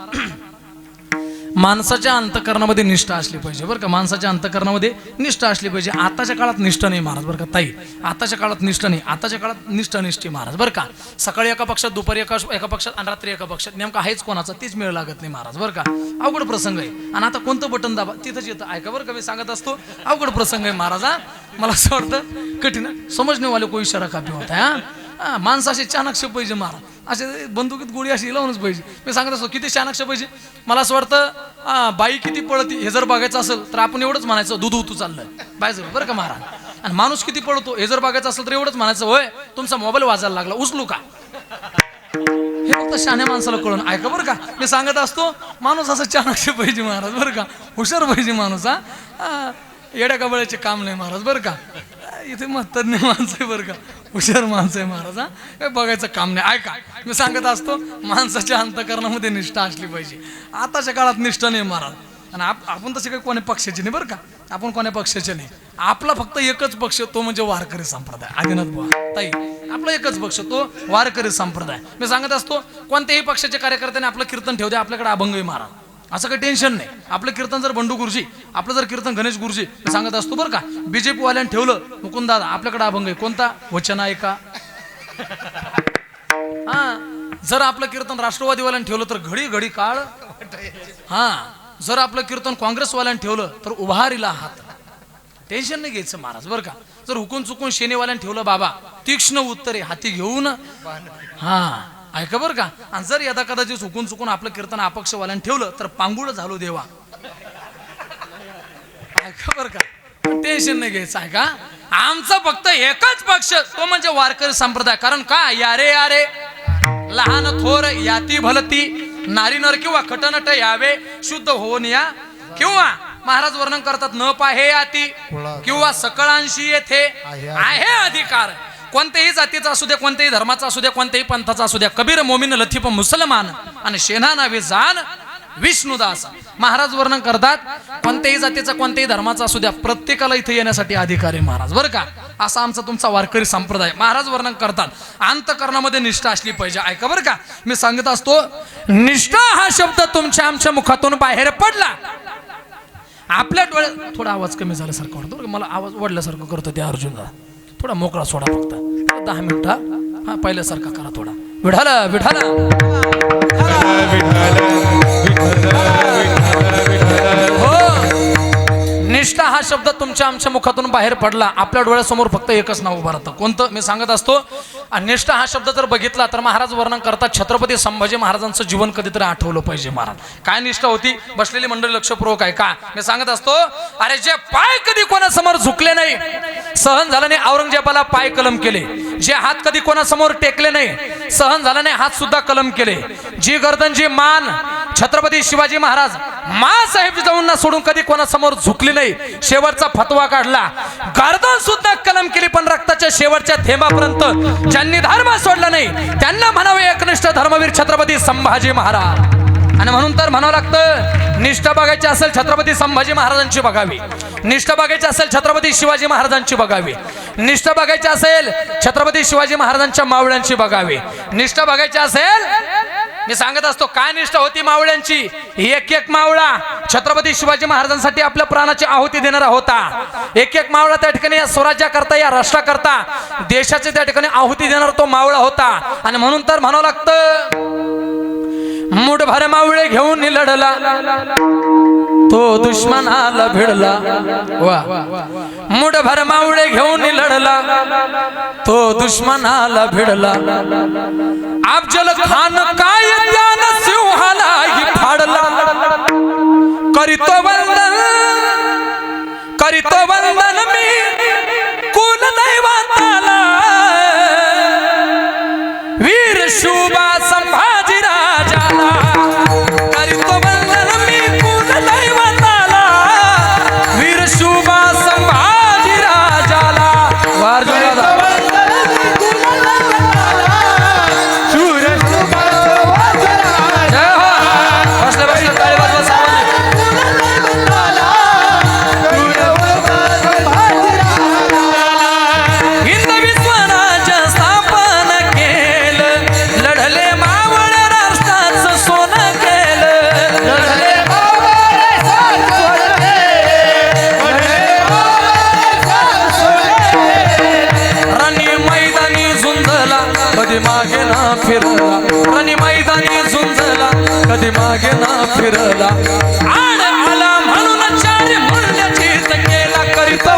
माणसाच्या अंतकरणामध्ये निष्ठा असली पाहिजे बरं का माणसाच्या अंतकरणामध्ये निष्ठा असली पाहिजे आताच्या काळात निष्ठा नाही महाराज बरं का ताई आताच्या काळात निष्ठा नाही आताच्या काळात निष्ठी महाराज बरं का सकाळी एका पक्षात दुपारी एका पक्षात आणि रात्री एका पक्षात नेमका आहेच कोणाचा तीच मेळ लागत नाही महाराज बरं का अवघड प्रसंग आहे आणि आता कोणतं बटन दाबा तिथंच येतं ऐका बरं का मी सांगत असतो अवघड प्रसंग आहे महाराज मला असं वाटतं कठीण समजणेवाले कोई इशारा कापी होता माणसाशी चाणक्य पाहिजे महाराज असे बंदुकीत गोळी अशी लावूनच पाहिजे मी सांगत असतो किती चाणक्य पाहिजे मला असं वाटतं बाई किती पळती हे जर बघायचं असेल तर आपण एवढंच म्हणायचं दूध उतू चाललंय बायचं बरं का महाराज आणि माणूस किती पळतो हे जर बघायचं असेल तर एवढंच म्हणायचं होय तुमचा मोबाईल वाजायला लागला उचलू का हे फक्त शहाण्या माणसाला कळून ऐका बरं का मी सांगत असतो माणूस असं चाणक्य पाहिजे महाराज बरं का हुशार पाहिजे माणूस येड्या कबळ्याचे काम नाही महाराज बरं का इथे तज्ञ माणसं आहे बरं का हुशार माणसं आहे महाराज काय बघायचं काम नाही ऐका मी सांगत असतो माणसाच्या अंतकरणामध्ये निष्ठा असली पाहिजे आताच्या काळात निष्ठा नाही महाराज आणि आपण तसे काही कोणी पक्षाचे नाही बरं का आपण कोण्या पक्षाचे नाही आपला फक्त एकच पक्ष तो म्हणजे वारकरी संप्रदाय आदिनाथ बुवा ताई आपला एकच पक्ष तो वारकरी संप्रदाय मी सांगत असतो कोणत्याही पक्षाच्या कार्यकर्त्याने आपलं कीर्तन ठेवू द्या आपल्याकडे अभंग आहे महाराज असं काही टेन्शन नाही आपलं कीर्तन जर बंडू गुरुजी आपलं जर कीर्तन गणेश गुरुजी मी सांगत असतो बरं का बीजेपी वाल्याने ठेवलं मुकुंद दादा आपल्याकडे अभंग आहे कोणता वचन ऐका जर आपलं कीर्तन राष्ट्रवादीवाल्यांनी ठेवलं तर घडी घडी काळ, हा जर आपलं कीर्तन काँग्रेसवाल्यांनी ठेवलं तर उभारीला हात. टेन्शन नाही घ्यायचं महाराज बरं का. जर हुकून चुकून शेनेवाल्यांनी ठेवलं बाबा तीक्ष्ण उत्तरे हाती घेऊन, हा ऐका बरं का. आणि जर यदा कदाचित हुकून चुकून आपलं कीर्तन अपक्षवाल्यांनी ठेवलं तर पांगुळ झालो देवा. ऐका बरं का, टेन्शन नाही घ्यायचं. ऐका आमचा फक्त एकच पक्ष तो म्हणजे वारकरी संप्रदाय. कारण का यारे यारे लहान थोर याती भलती नारी नर किंवा खटनट यावे शुद्ध होऊन या, किंवा महाराज वर्णन करतात न पाहे याती किंवा सकळांशी येथे आहे अधिकार. कोणत्याही जातीचा असू द्या, कोणत्याही धर्माचा असू द्या, कोणत्याही पंथाचा असू द्या. कबीर मोमीन लथीफ मुसलमान आणि शेना नावे जान विष्णुदास. महाराज वर्णन करतात कोणत्याही जातीचा कोणत्याही धर्माचा असू द्या प्रत्येकाला इथे येण्यासाठी अधिकार आहे महाराज बरं का. असा आमचा तुमचा वारकरी संप्रदाय. महाराज वर्णन करतात अंतकरणामध्ये निष्ठा असली पाहिजे. ऐका बरं का, मी सांगत असतो निष्ठा हा शब्द तुमच्या आमच्या मुखातून बाहेर पडला आपल्या डोळ्यात. थोडा आवाज कमी झाल्यासारखं वाटतो, मला आवाज वाढल्यासारखं करतो ते अर्जुनला. थोडा मोकळा सोडा फक्त 10 मिनिटं. हा पहिल्यासारखा करा थोडा. विठाला विठाला हो. निष्ठा हा शब्द तुमच्या आमच्या मुखातून बाहेर पडला आपल्या डोळ्यासमोर फक्त एकच नाव उभं राहतं. कोणतं मी सांगत असतो. निष्ठा हा शब्द जर बघितला तर महाराज वर्णन करतात छत्रपती संभाजी महाराजांचं जीवन कधीतरी आठवलं पाहिजे. महाराज काय निष्ठा होती. बसलेली मंडळी लक्षपूर्वक आहे का. मी सांगत असतो अरे जे पाय कधी कोणासमोर झुकले नाही, सहन झालं नाही औरंगजेबाला पाय कलम केले. जे हात कधी कोणासमोर टेकले नाही, सहन झालं नाही हात सुद्धा कलम केले. जी गर्दन जी मान छत्रपती शिवाजी महाराज माँसाहेब जिजाऊंना सोडून कधी कोणासमोर झुकली नाही, शेवटचा फतवा काढला. गर्दन सुद्धा कलम केली पण रक्ताच्या शेवटच्या थेंबापर्यंत ज्यांनी धर्म सोडला नाही त्यांना म्हणावे एकनिष्ठ धर्मवीर छत्रपती संभाजी महाराज. आणि म्हणून तर म्हणावं लागतं निष्ठा बघायची असेल छत्रपती संभाजी महाराजांची बघावी, निष्ठा बघायची असेल छत्रपती शिवाजी महाराजांची बघावी, निष्ठा बघायची असेल छत्रपती शिवाजी महाराजांच्या मावळ्यांची बघावी, निष्ठा बघायची असेल. मी सांगत असतो काय निष्ठा होती मावळ्यांची. एक एक मावळा छत्रपती शिवाजी महाराजांसाठी आपल्या प्राणाची आहुती देणारा होता. एक एक मावळा त्या ठिकाणी या स्वराज्याकरता या राष्ट्राकरता देशाचे त्या ठिकाणी आहुती देणारा तो मावळा होता. आणि म्हणून तर म्हणावं लागतं मुठभर मावळे घेऊन लढला तो दुश्मनाला भिडला. वा मुठभर मावळे घेऊन लढला तो दुश्मनाला भिडला. अफजल खान काय त्यानं सिंहालाही फाडला. करीतो वंदन मी कुलदैवताला वीर शुभा संभाजी राजाला. करीतो वंदन मी कुलदैवताला वीर शुभा संभाजी राजाला. मागे ना फिरला रणी मैदानी झुंजला कधी मागे ना फिरला. आण आला म्हणून चार मूल्याची केला. करीतो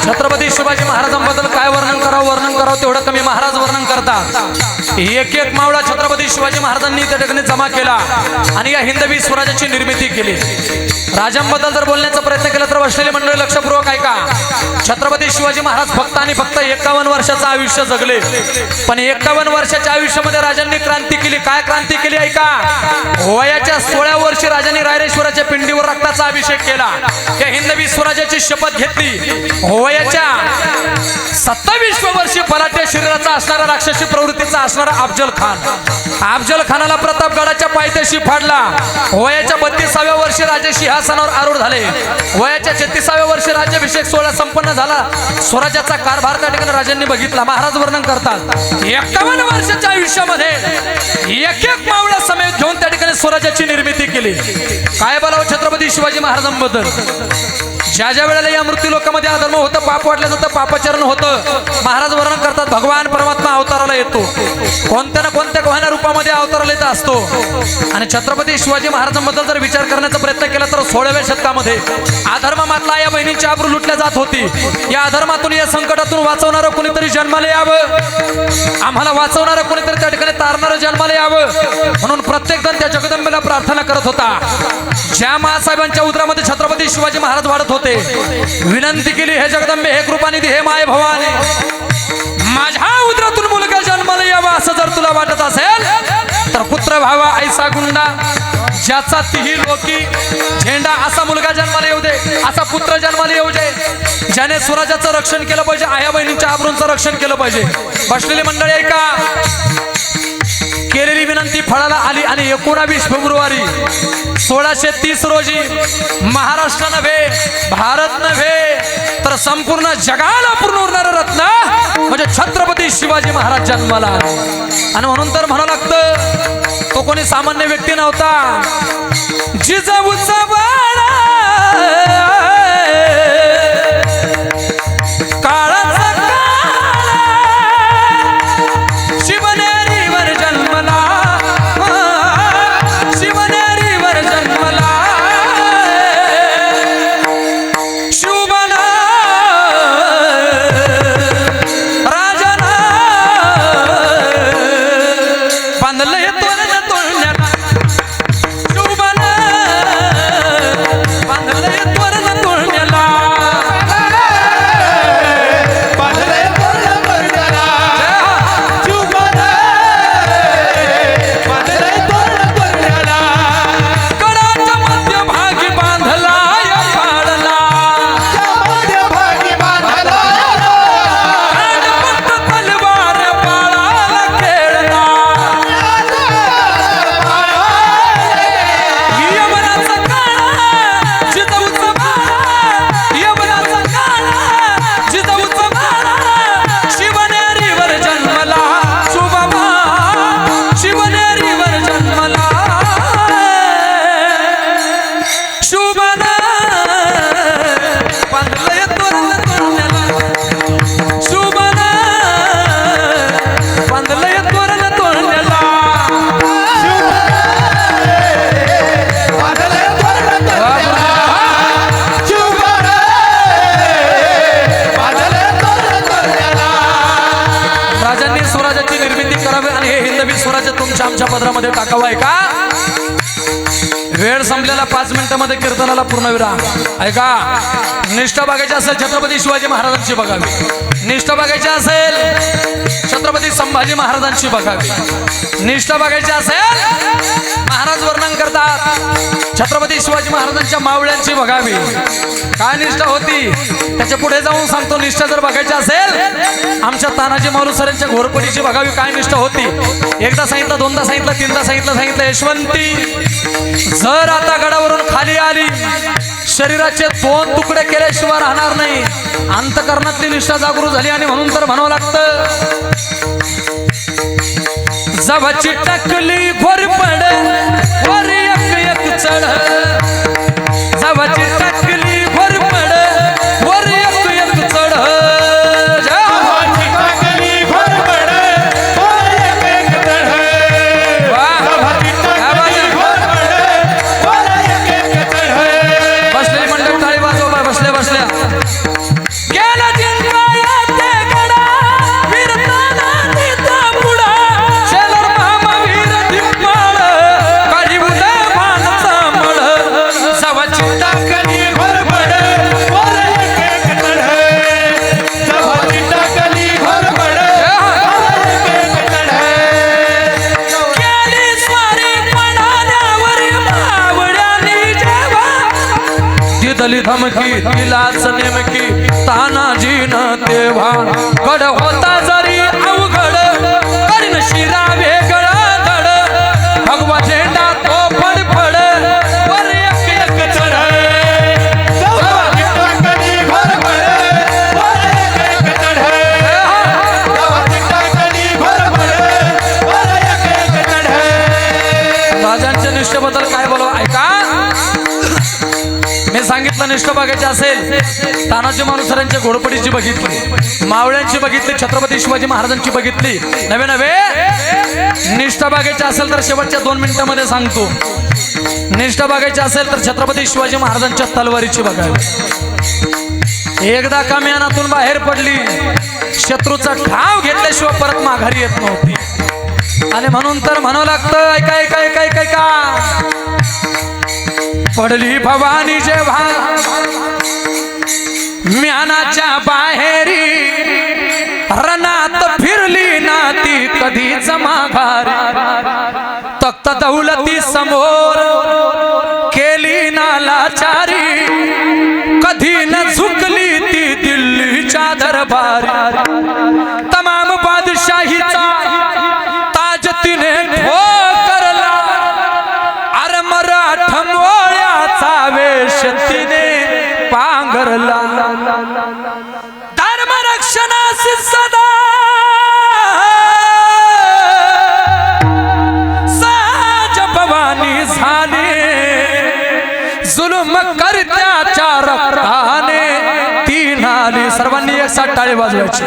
छत्रपती शिवाजी महाराजांबद्दल काय वर्णन करावं तेवढं कमी. महाराज वर्णन करतात एक एक मावळा छत्रपती शिवाजी महाराजांनी त्या ठिकाणी जमा केला आणि या हिंदवी स्वराज्याची निर्मिती केली. राजांबद्दल जर बोलण्याचा प्रयत्न केला तर बसलेली मंडळी लक्षपूर्वक ऐका. छत्रपती शिवाजी महाराज फक्त आणि फक्त 51 वर्षाचं आयुष्य जगले, पण 51 वर्षाच्या आयुष्यामध्ये राजांनी क्रांती केली. काय क्रांती केली ऐका. वयाच्या 16व्या वर्षी राजांनी रायरेश्वराच्या पिंडीवर रक्ताचा अभिषेक केला. या हिंदवी स्वराज्याची शपथ घेतली. वयाच्या 27व्या वर्षी बलाढ्य शरीराचा असणारा राक्षसी प्रवृत्तीचा असणारा अफजल खानाला प्रतापगडाच्या पायथ्याशी फाडला. वयाच्या 32व्या वर्षी राजे सिंहासनावर आरूढ झाले. वयाच्या 36व्या वर्षी राज्याभिषेक सोहळा संपन्न झाला स्वराज्याचा कारभार त्या ठिकाणी राजांनी बघितला. महाराज वर्णन करतात 51 वर्षाच्या आयुष्यामध्ये एक एक मावळा समेत घेऊन त्या ठिकाणी स्वराज्याची निर्मिती केली. काय बोलावं छत्रपती शिवाजी महाराजांबद्दल. ज्या ज्या वेळेला या मृत्यू लोकांमध्ये अधर्म होतं, पाप वाटलं जातं, पापाचरण होतं, महाराज वर्णन करतात भगवान परमात्मा अवताराला येतो. कोणत्या ना कोणत्या कोणत्या रूपामध्ये अवताराला येत असतो. आणि छत्रपती शिवाजी महाराजांबद्दल जर विचार करण्याचा प्रयत्न केला तर 16व्या शतकामध्ये अधर्मातला या बहिणींची आबरू लुटल्या जात होती. या अधर्मातून या संकटातून वाचवणारं कोणीतरी जन्माला यावं, आम्हाला वाचवणारं कोणीतरी त्या ठिकाणी तारणारं जन्माला यावं, म्हणून प्रत्येक जण त्या जगदंबेला प्रार्थना करत होता. ज्या महासाहेबांच्या उदरामध्ये छत्रपती शिवाजी महाराज वाढत होते, विनंती केली, हे जगदंबे, हे कृपानिधी, हे माय भवानी, माझ्या उदरातून मुलगा जन्माला यावा असं जर तुला वाटत असेल तर पुत्र भावा ऐसा गुंडा, ज्याचा तिही लोकी झेंडा, असा मुलगा जन्माला येऊ दे, असा पुत्र जन्माला येऊ दे, ज्याने स्वराज्याचं रक्षण केलं पाहिजे, आया बहिणींच्या आबरूंचं रक्षण केलं पाहिजे. बसलेली मंडळी ऐका, केलेली विनंती फळाला आली. आणि 19 फेब्रुवारी 1630 रोजी महाराष्ट्र नव्हे, भारत नव्हे तर संपूर्ण जगाला पूर्ण उरणारं रत्न म्हणजे छत्रपती शिवाजी महाराज जन्माला आले. आणि म्हणून तर म्हणावं लागतं तो कोणी सामान्य व्यक्ती नव्हता. जिजाऊचा बाळा काळाचा काळा शिवनेरीवर जन्मला, शिवनेरीवर जन्मला शिवबना राजाना बांधलं हे तोरण तोरण्याला, शिवबना बांधलं हे तोरण तोरण्याला, कडाच्या मध्यभागी बांधला या पाळला, राजपुत्र तलवार बाळाला खेळला, यमनाचा काळा जिजाऊचा बाळा, यमनाचा काळा जिजाऊचा बाळा शिवनेरीवर जन्मला, सुबाबा शिवनेरीवर जन्मला, शुभना बांधलंय तोरण तोरण्याला, शुभना बांधलंय तोरण तोरण्याला, राजांनी स्वराज्याची निर्मिती करावी आणि हे हिंदवी स्वराज्य तुमच्या आमच्या पदरामध्ये टाकावं. आहे का? वेळ संपलेला 5 मिनिटांमध्ये कीर्तनाला पूर्णविराम. ऐका, निष्ठा बघायची असेल छत्रपती शिवाजी महाराजांची बघावी, निष्ठा बघायची असेल छत्रपती संभाजी महाराजांची बघावी, निष्ठा बघायची असेल महाराज वर्णन करतात छत्रपती शिवाजी महाराजांच्या मावळ्यांची बघावी. काय निष्ठा होती त्याच्या पुढे जाऊन सांगतो. निष्ठा जर बघायची असेल आमच्या तानाजी मालुसरेंच्या घोरपडीची बघावी. काय निष्ठा होती, एकदा सांगितलं, दोनदा सांगितलं, तीनदा सांगितलं. यशवंती जर आता गडावरून खाली आली, शरीराचे 2 तुकडे केल्याशिवाय राहणार नाही. अंतकरणातली निष्ठा जागृत झाली. आणि म्हणून तर म्हणावं लागतं, जवाची टाकली घोरपड वर एक एक चढ, जवाची टाकली घोरपड वर एक एक चढ, बसलेली मंडळ टाळी वाजवा. बसल्या बसल्या गेला जिंकाया ते गडा, वीरताना तिचा पुढा, शेलर मामा वीर धिप्पाळ, काळी उदा मानचा मळ, जवाची टाकली घोरपड वर एक एक चढ, जवाची टाकली घोरपड वर एक एक चढ, केली स्वारी पणाल्यावर मावळ्यांनी जेव्हा, दिदली धमकी दिलाच नेमकी तानाजीनं तेव्हा, गड होता जरी अवघड करीन शिरा वेगळा धड, भगवा झेंडा तो फडफड वर एक एक चढ, जवाची टाकली घोरपड मी सांगितलं निष्ठा बघायची असेल तानाजी मालुसरांच्या घोडपडीची बघितली, मावळ्यांची बघितली, छत्रपती शिवाजी महाराजांची बघितली, नवे नवे निष्ठा बघायची असेल तर शेवटच्या 2 मिनिटांमध्ये सांगतो. निष्ठा बघायची असेल तर छत्रपती शिवाजी महाराजांच्या तलवारीची बघावी. एकदा का म्यानातून बाहेर पडली, शत्रूचा ठाव घेतल्याशिवाय परत माघारी येत नव्हती. आणि म्हणून तर म्हणावं लागतं, ऐका ऐका ऐका ऐका ऐका, पडली भवानी जेव्हा म्यानाच्या बाहेरी, रणात फिरली ना ती कधीच माघारी. तख्त दौलती समोर केली ना लाचारी, कधी न झुकली ती दिल्लीच्या दरबारी. तमाम बादशाहीचा ताज तिने ठोकरला, अरे मराठा मोळ्याचा वेश तिने पांघरला. धर्मरक्षणास सदा साज भवानी झाली, जुलुम करत्याच्या रक्ताने ती नाली. सर्वांनी एक साथ टाळी वाजवायची.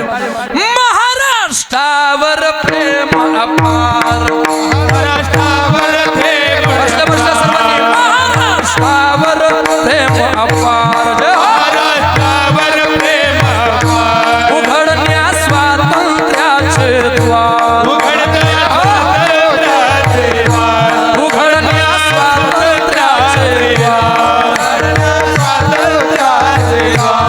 महाराष्ट्रावर प्रेम अपार, महाराष्ट्रावर प्रेम, सर्वांनी महाराष्ट्रावर प्रेम अपार. महाराष्ट्रावर प्रेम अपार. उघडण्या स्वातंत्र्याचे द्वार, स्वातंत्र्याचे द्वार, उघडण्या स्वातंत्र्याचे द्वार. स्वातंत्र्याचे द्वार.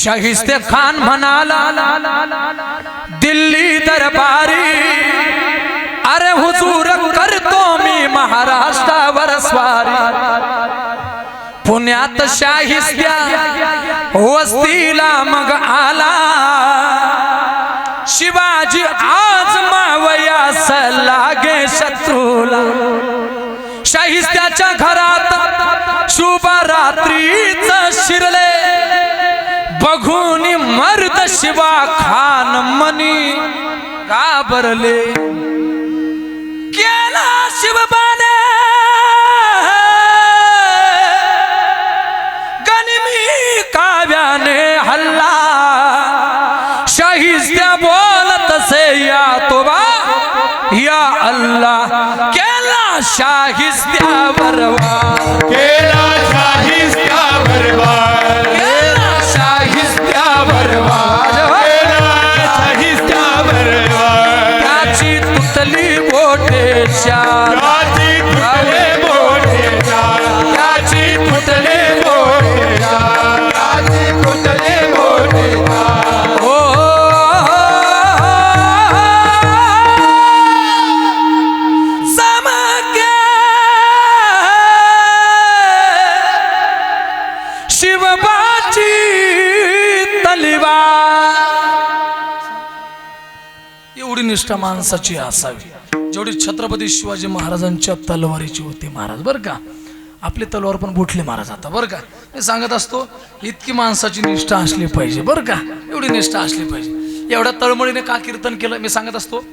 शाहिस्ते खान म्हणाला दिल्ली दरबारी, अरे हुजूर करतो मी महाराष्ट्रावर स्वारी. पुण्यात शाहिस्त्या वस्तीला मग आला, शिवाजी आजमावयास लागे शत्रूला. शाहिस्त्याच्या घरात शुभ रात्रीच शिरले, बघून मर्द शिवा खान मनी घाबरले. केला शिवबाने गनिमी काव्याने हल्ला, शाहिस्त्या बोलत से या तोबा या अल्लाह. केला शाहिस्त्यावर वार, केला शाहिस्त्यावर वार, केला शाहिस्त्यावर वार. शाहिस्त्यावर वार. त्याची तुटली बोटेच्या, त्याची तुटले बोटेच्या, त्याची तुटली बोटेच्या. त्याची तुटले बोटेच्या. ओ चमके शिवबाची तलवार. एवढी निष्ठा माणसाची असावी जेवढी छत्रपती शिवाजी महाराजांच्या तलवारीची होती. महाराज बरं का, आपली तलवार पण बुटली महाराज आता बरं का. मी सांगत असतो इतकी माणसाची निष्ठा असली पाहिजे बरं का, एवढी निष्ठा असली पाहिजे. एवढ्या तळमळीने का कीर्तन केलं मी सांगत असतो.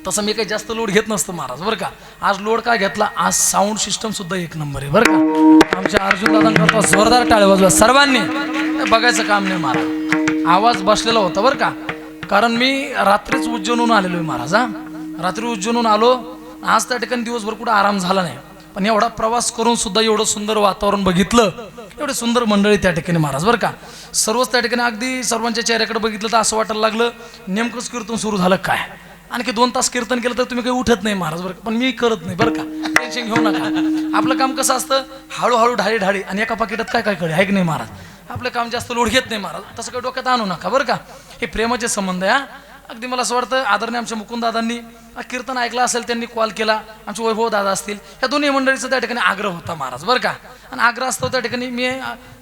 तसं मी काही जास्त लोड घेत नसतं महाराज बरं का. आज लोड काय घेतला, आज साऊंड सिस्टम सुद्धा एक नंबर आहे बरं का. आमच्या अर्जुन दादांकरता जोरदार टाळ्या वाजवा सर्वांनी. बघायचं काम नाही महाराज, आवाज बसलेला होता बरं का. कारण मी रात्रीच उज्जैनहून आलेलो आहे महाराज. रात्री उज्जैनहून आलो, आज त्या ठिकाणी दिवसभर कुठं आराम झाला नाही, पण एवढा प्रवास करून सुद्धा एवढं सुंदर वातावरण बघितलं, एवढे सुंदर मंडळी त्या ठिकाणी महाराज बरं का. सर्वच त्या ठिकाणी अगदी सर्वांच्या चेहऱ्याकडे बघितलं तर असं वाटायला लागलं नेमकंच कीर्तन सुरू झालं काय. आणखी 2 तास कीर्तन केलं तर तुम्ही काही उठत नाही महाराज बरं का. पण मी करत नाही बरं का, टेन्शन घेऊ नका. आपलं काम कसं असतं, हळूहळू ढाळी ढाळी आणि एका पाकिटात काय काय कळे आहे की नाही महाराज. आपलं काम जास्त लोड घेत नाही महाराज, तसं काही डोक्यात आणू नका बरं का. हे प्रेमाचे संबंध आहे. अगदी मला असं वाटतं आदरणीय आमच्या मुकुंद दादांनी कीर्तन ऐकलं असेल, त्यांनी कॉल केला. आमचे वैभव दादा असतील, या दोन्ही मंडळीचा त्या ठिकाणी आग्रह होता महाराज बरं का. आणि आग्रह असतो त्या ठिकाणी मी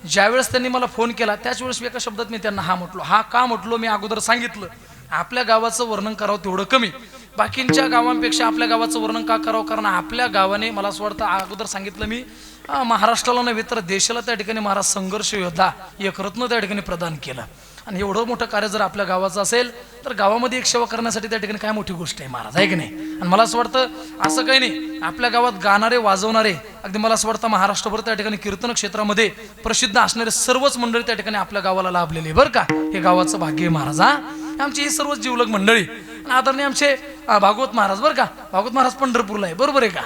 ज्यावेळेस त्यांनी मला फोन केला त्याच वेळेस एका शब्दात मी त्यांना हा म्हटलो. हा का म्हटलो मी अगोदर सांगितलं, आपल्या गावाचं वर्णन करावं तेवढं कमी. बाकींच्या गावांपेक्षा आपल्या गावाचं वर्णन का करावं? कारण आपल्या गावाने मला असं वाटतं अगोदर सांगितलं मी, महाराष्ट्राला नव्हे तर देशाला त्या ठिकाणी महाराज संघर्ष योद्धा एक रत्न त्या ठिकाणी प्रदान केलं. आणि एवढं मोठं कार्य जर आपल्या गावाचं असेल तर गावामध्ये एक सेवा करण्यासाठी त्या ठिकाणी काय मोठी गोष्ट आहे महाराज, आहे की नाही? आणि मला असं वाटतं असं काही नाही, आपल्या गावात गाणारे वाजवणारे अगदी मला असं वाटतं महाराष्ट्रभर त्या ठिकाणी कीर्तन क्षेत्रामध्ये प्रसिद्ध असणारे सर्वच मंडळी त्या ठिकाणी आपल्या गावाला लाभलेली आहे बरं का. हे गावाचं भाग्य आहे महाराज. आमची ही सर्वच जीवलग मंडळी आणि आदरणीय आमचे भागवत महाराज बरं का. भागवत महाराज पंढरपूरला आहे, बरोबर आहे का?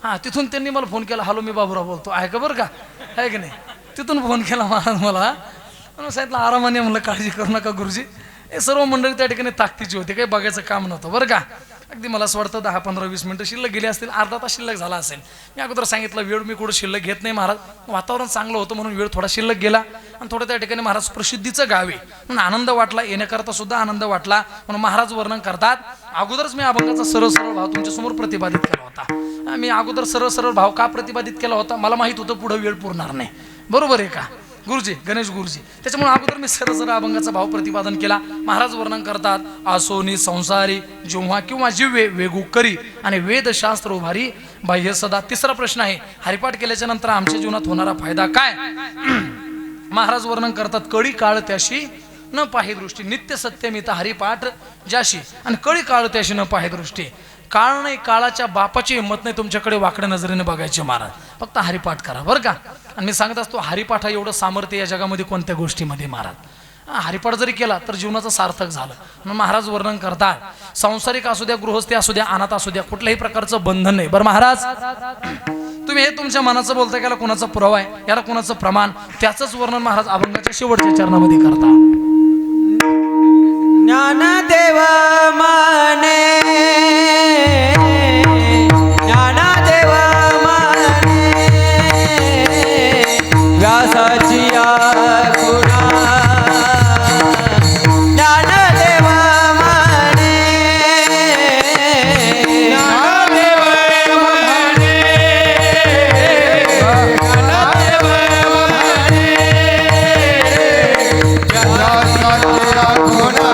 हां, तिथून त्यांनी मला फोन केला, हॅलो मी बाबूराव बोलतो, आहे का बरं का, आहे की नाही? तिथून फोन केला महाराज मला, म्हणून सांगितलं आरामाने, म्हणलं काळजी करू नका गुरुजी. हे सर्व मंडळी त्या ठिकाणी ताकदीची होती, काही बघायचं काम नव्हतं बरं का. अगदी मला असं वाटतं 10, 15, 20 मिनिटं शिल्लक गेली असतील, अर्धा तास शिल्लक झाला असेल. मी अगोदर सांगितलं वेळ मी कुठं शिल्लक घेत नाही महाराज, वातावरण चांगलं होतं म्हणून वेळ थोडा शिल्लक गेला. आणि थोडं त्या ठिकाणी महाराज प्रसिद्धीचं गाव आहे म्हणून आनंद वाटला, येण्याकरता सुद्धा आनंद वाटला. म्हणून महाराज वर्णन करतात, अगोदरच मी अभंगाचा सरळ सरळ भाव तुमच्यासमोर प्रतिपादित केला होता. मी अगोदर सरळ सरळ भाव का प्रतिपादित केला होता? मला माहित होतं पुढं वेळ पुरणार नाही, बरोबर आहे का गुरुजी, गणेश गुरुजी? त्याच्यामुळे अगोदर मी सरळ सरळ अभंगाचा भाव प्रतिपादन केला. महाराज वर्णन करतात, आसोनी संसारी जेव्हा किंवा जिव्हे वेगू करी आणि वेदशास्त्र उभारी बाह्य सदा. तिसरा प्रश्न आहे, हरिपाठ केल्याच्या नंतर आमच्या जीवनात होणारा फायदा काय? महाराज वर्णन करतात, कळी काळ त्याशी न पाहे दृष्टी, नित्य सत्यमिता हरिपाठ ज्याशी, आणि कळी काळ त्याशी न पाहे दृष्टी. काळ नाही, काळाच्या बापाची हिंमत नाही तुमच्याकडे वाकड्या नजरेने बघायचे महाराज, फक्त हरिपाठ करा बरं का. आणि मी सांगत असतो, हरिपाठ एवढं सामर्थ्य या जगामध्ये कोणत्या गोष्टीमध्ये महाराज. हरिपाठ जरी केला तर जीवनाचं सार्थक झालं. म्हणून महाराज वर्णन करतात, सांसारिक असू द्या, गृहस्थी असू द्या, अनाथ असू द्या, कुठल्याही प्रकारचं बंधन नाही. बरं महाराज, तुम्ही हे तुमच्या मनाचं बोलताय, याला कोणाचा पुरावा आहे, याला कोणाचं प्रमाण? त्याचंच वर्णन महाराज अभंगाच्या शेवटच्या चरणामध्ये करतात. ज्ञानदेव माने, ज्ञानदेव माने, व्यासाची खुणा. ज्ञानदेव माने, ज्ञानदेव माने, ज्ञानदेव माने, व्यासाची खुणा.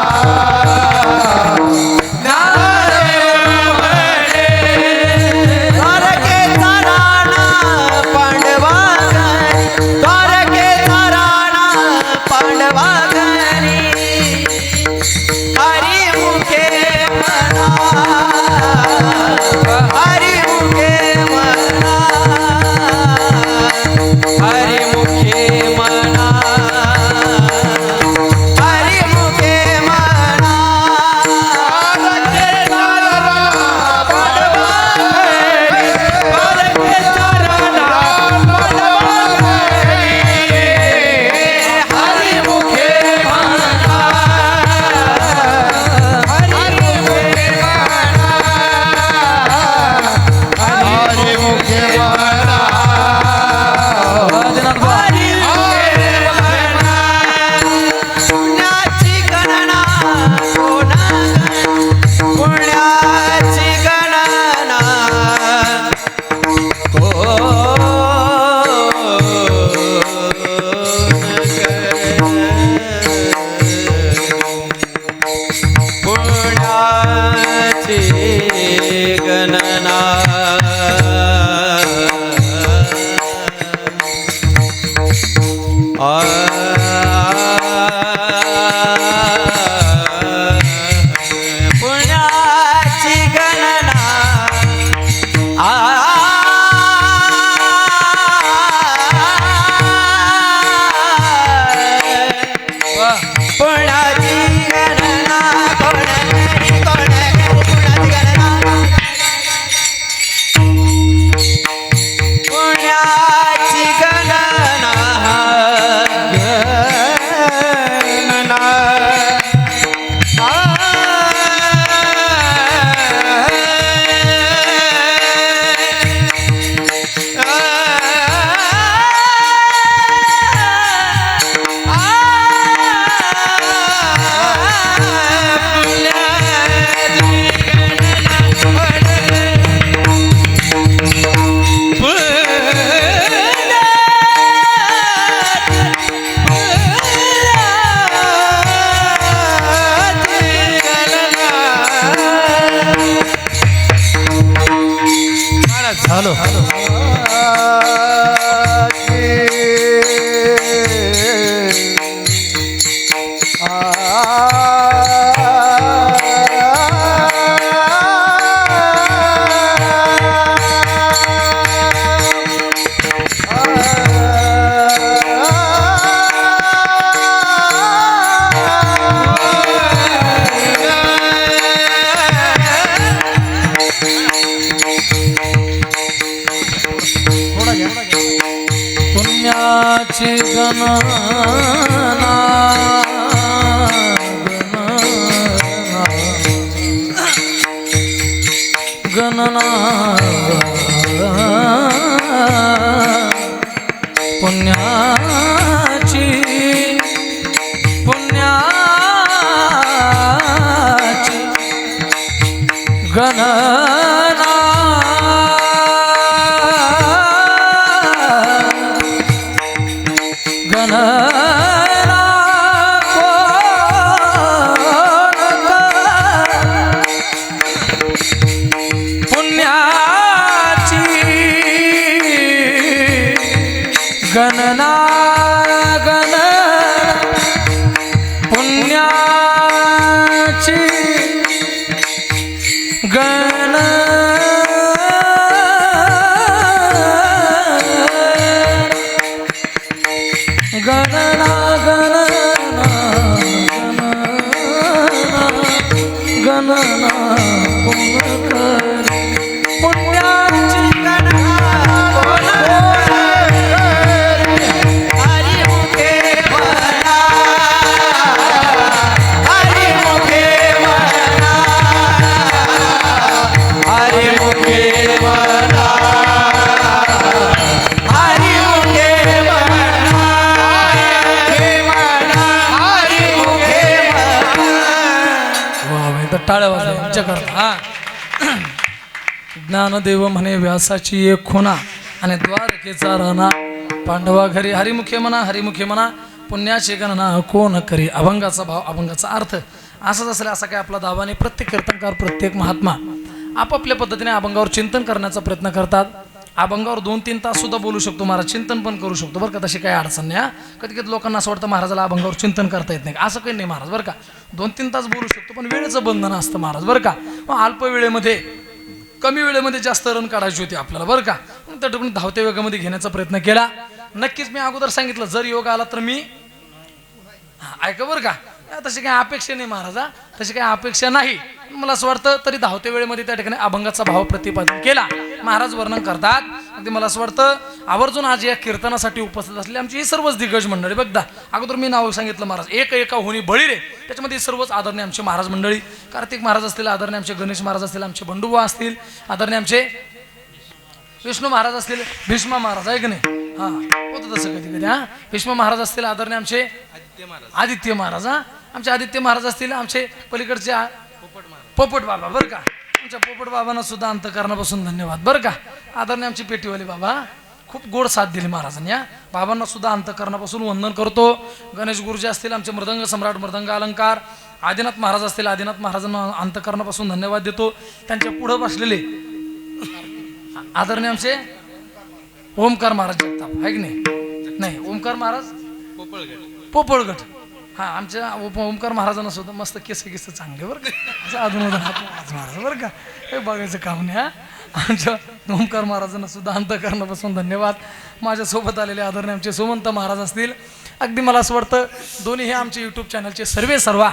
पुण्याची गणना पुण्याची गणना गणना पुण्याची गणना गणना गणना पुण्याची टाळ्या वाजल्या आमच्याकरता. हा ज्ञानदेव म्हणे व्यासाची एक खुणा आणि द्वारकेचा राणा पांडवा घरी हरिमुखे म्हणा पुण्याची गणना कोण करी. अभंगाचा भाव अभंगाचा अर्थ असंच असेल असा काय आपला दावा नाही. प्रत्येक कीर्तनकार प्रत्येक महात्मा आपापल्या पद्धतीने अभंगावर चिंतन करण्याचा प्रयत्न करतात. अभंगावर 2-3 तास सुद्धा बोलू शकतो महाराज, चिंतन पण करू शकतो बरं का. तशी काही अडचण नाही. कधी कधी लोकांना असं वाटतं महाराजाला अभंगावर चिंतन करता येत नाही, असं काही नाही महाराज बरं का. 2-3 तास बोलू शकतो पण वेळेचं बंधन असतं महाराज बरं का. मग अल्प वेळेमध्ये कमी वेळेमध्ये जास्त रन काढायची होती आपल्याला बरं का. मग त्या ठिकाणी धावत्या वेगामध्ये घेण्याचा प्रयत्न केला. नक्कीच मी अगोदर सांगितलं जर योग आला तर मी ऐका बरं का. तशी काही अपेक्षा नाही महाराजा, तशी काही अपेक्षा नाही. मला असं वाटतं तरी धावत्या वेळेमध्ये त्या ठिकाणी अभंगाचा भाव प्रतिपादन केला. महाराज वर्णन करतात अगदी मला असं वाटतं आवर्जून आज या कीर्तनासाठी उपस्थित असलेली आमची ही सर्वच दिग्गज मंडळी बघता. अगोदर मी नाव सांगितलं महाराज एका होणी बळी रे, त्याच्यामध्ये सर्वच आदरणीय आमचे महाराज मंडळी, कार्तिक महाराज असतील, आदरणीय आमचे गणेश महाराज असतील, आमचे बंडुबा असतील, आदरणीय आमचे विष्णू महाराज असतील, भीष्मा महाराज आहे की नाही. हा होतं तसं कधी कधी. हा भीष्मा महाराज असतील, आदरणीय आमचे आदित्य महाराज. हा आमचे आदित्य महाराज असतील, आमचे पलीकडचे पोपट बाबा बरं का. आमच्या पोपट बाबांना सुद्धा अंतःकरणापासून धन्यवाद बरं का. आदरणीय आमचे पेटीवाले बाबा खूप गोड साथ दिली महाराजांनी. या बाबांना सुद्धा अंतःकरणापासून वंदन करतो. गणेश गुरुजी असतील, आमचे मृदंग सम्राट मृदंग अलंकार, आदिनाथ महाराज असतील, आदिनाथ महाराजांना अंतःकरणापासून धन्यवाद देतो. त्यांच्या पुढे बसलेले आदरणीय आमचे ओमकार महाराज जगताप आहे की नाही ओमकार महाराज पोपळगट. हा आमच्या ओमकार महाराजांना सुद्धा मस्त केस चांगले बरं का. असं अधूनमधून महाराज बरं का, हे बघायचं काम नाही. हा आमच्या ओमकार महाराजांना सुद्धा अंतःकरणापासून धन्यवाद. माझ्यासोबत आलेले आदरणीय आमचे सुमंत महाराज असतील. अगदी मला असं वाटतं दोन्ही हे आमचे यूट्यूब चॅनलचे सर्व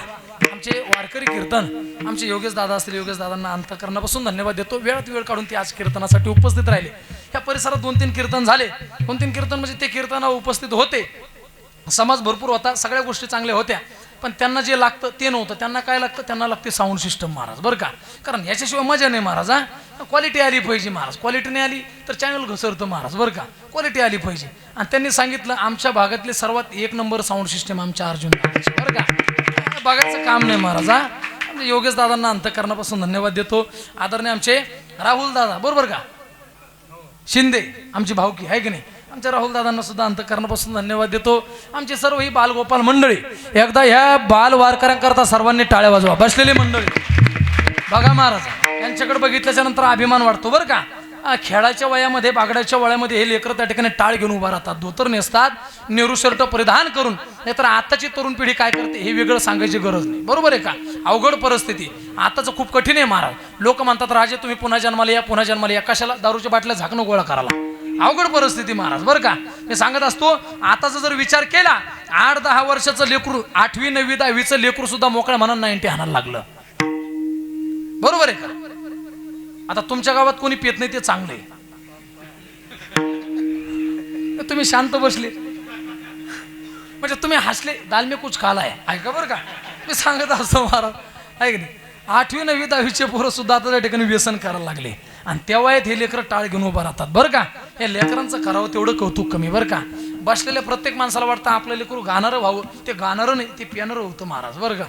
आमचे वारकरी कीर्तन आमचे योगेश दादा असतील, योगेश दादांना अंतःकरणापासून धन्यवाद देतो. वेळात वेळ काढून ते आज कीर्तनासाठी उपस्थित राहिले. ह्या परिसरात 2-3 कीर्तन झाले. 2-3 कीर्तन म्हणजे ते कीर्तनावर उपस्थित होते. समाज भरपूर होता, सगळ्या गोष्टी चांगल्या होत्या, पण त्यांना जे लागतं ते नव्हतं. त्यांना काय लागतं, त्यांना लागते साऊंड सिस्टम महाराज बरं का. कारण याच्याशिवाय मजा नाही महाराज. हा क्वालिटी आली पाहिजे महाराज. क्वालिटी नाही आली तर चॅनल घसरतं महाराज बरं का. क्वालिटी आली पाहिजे. आणि त्यांनी सांगितलं आमच्या भागातले सर्वात 1 नंबर साऊंड सिस्टम आमच्या अर्जुन बरं का. बघायचं काम नाही महाराज. हा योगेश दादांना अंतःकरणापासून धन्यवाद देतो. आदरणीय आमचे राहुल दादा बरोबर का शिंदे, आमची भावकी आहे की नाही, आमच्या राहुल दादांना सुद्धा अंतःकरणापासून धन्यवाद देतो. आमचे सर्व ही बालगोपाल मंडळी, एकदा ह्या बाल वारकऱ्यांकरता सर्वांनी टाळ्या वाजवा. बसलेली मंडळी बघा महाराज, यांच्याकडे बघितल्याच्या नंतर अभिमान वाटतो बरं का. खेळाच्या वयामध्ये बागडाच्या वयामध्ये हे लेकरं त्या ठिकाणी टाळ घेऊन उभा राहतात, धोतर नेसतात, नेहरू शर्ट परिधान करून. नाहीतर आताची तरुण पिढी काय करते हे वेगळं सांगायची गरज नाही बरोबर आहे का. अवघड परिस्थिती आताचं खूप कठीण आहे महाराज. लोक म्हणतात राजे तुम्ही पुन्हा जन्माला या, कशाला दारूच्या बाटल्या झाकणं गोळा करायला. अवघड परिस्थिती महाराज बरं का. मी सांगत असतो आताचा जर विचार केला 8-10 वर्षाचं लेकरू 8वी 9वी 10वीचं लेकरू सुद्धा मोकळ्या मनानं 90 हाणायला लागलं बरोबर आहे का. आता तुमच्या गावात कोणी पेत नाही ते चांगले तुम्ही शांत बसले म्हणजे तुम्ही हसले दाल में कुछ खाला आहे ऐका बरं का मी सांगत असतो महाराज ऐक नाही 8वी 9वी 10वीचे पोरं सुद्धा आता त्या ठिकाणी व्यसन करायला लागले आणि तेव्हा हे लेकरं टाळ घेऊन उभं राहतात बरं का या लेकरांचं करावं तेवढं कौतुक कमी बरं का बसलेल्या प्रत्येक माणसाला वाटतं आपलं लेकरू गाणारं व्हावं ते गाणारं नाही ते पिणारं होतं महाराज बरं का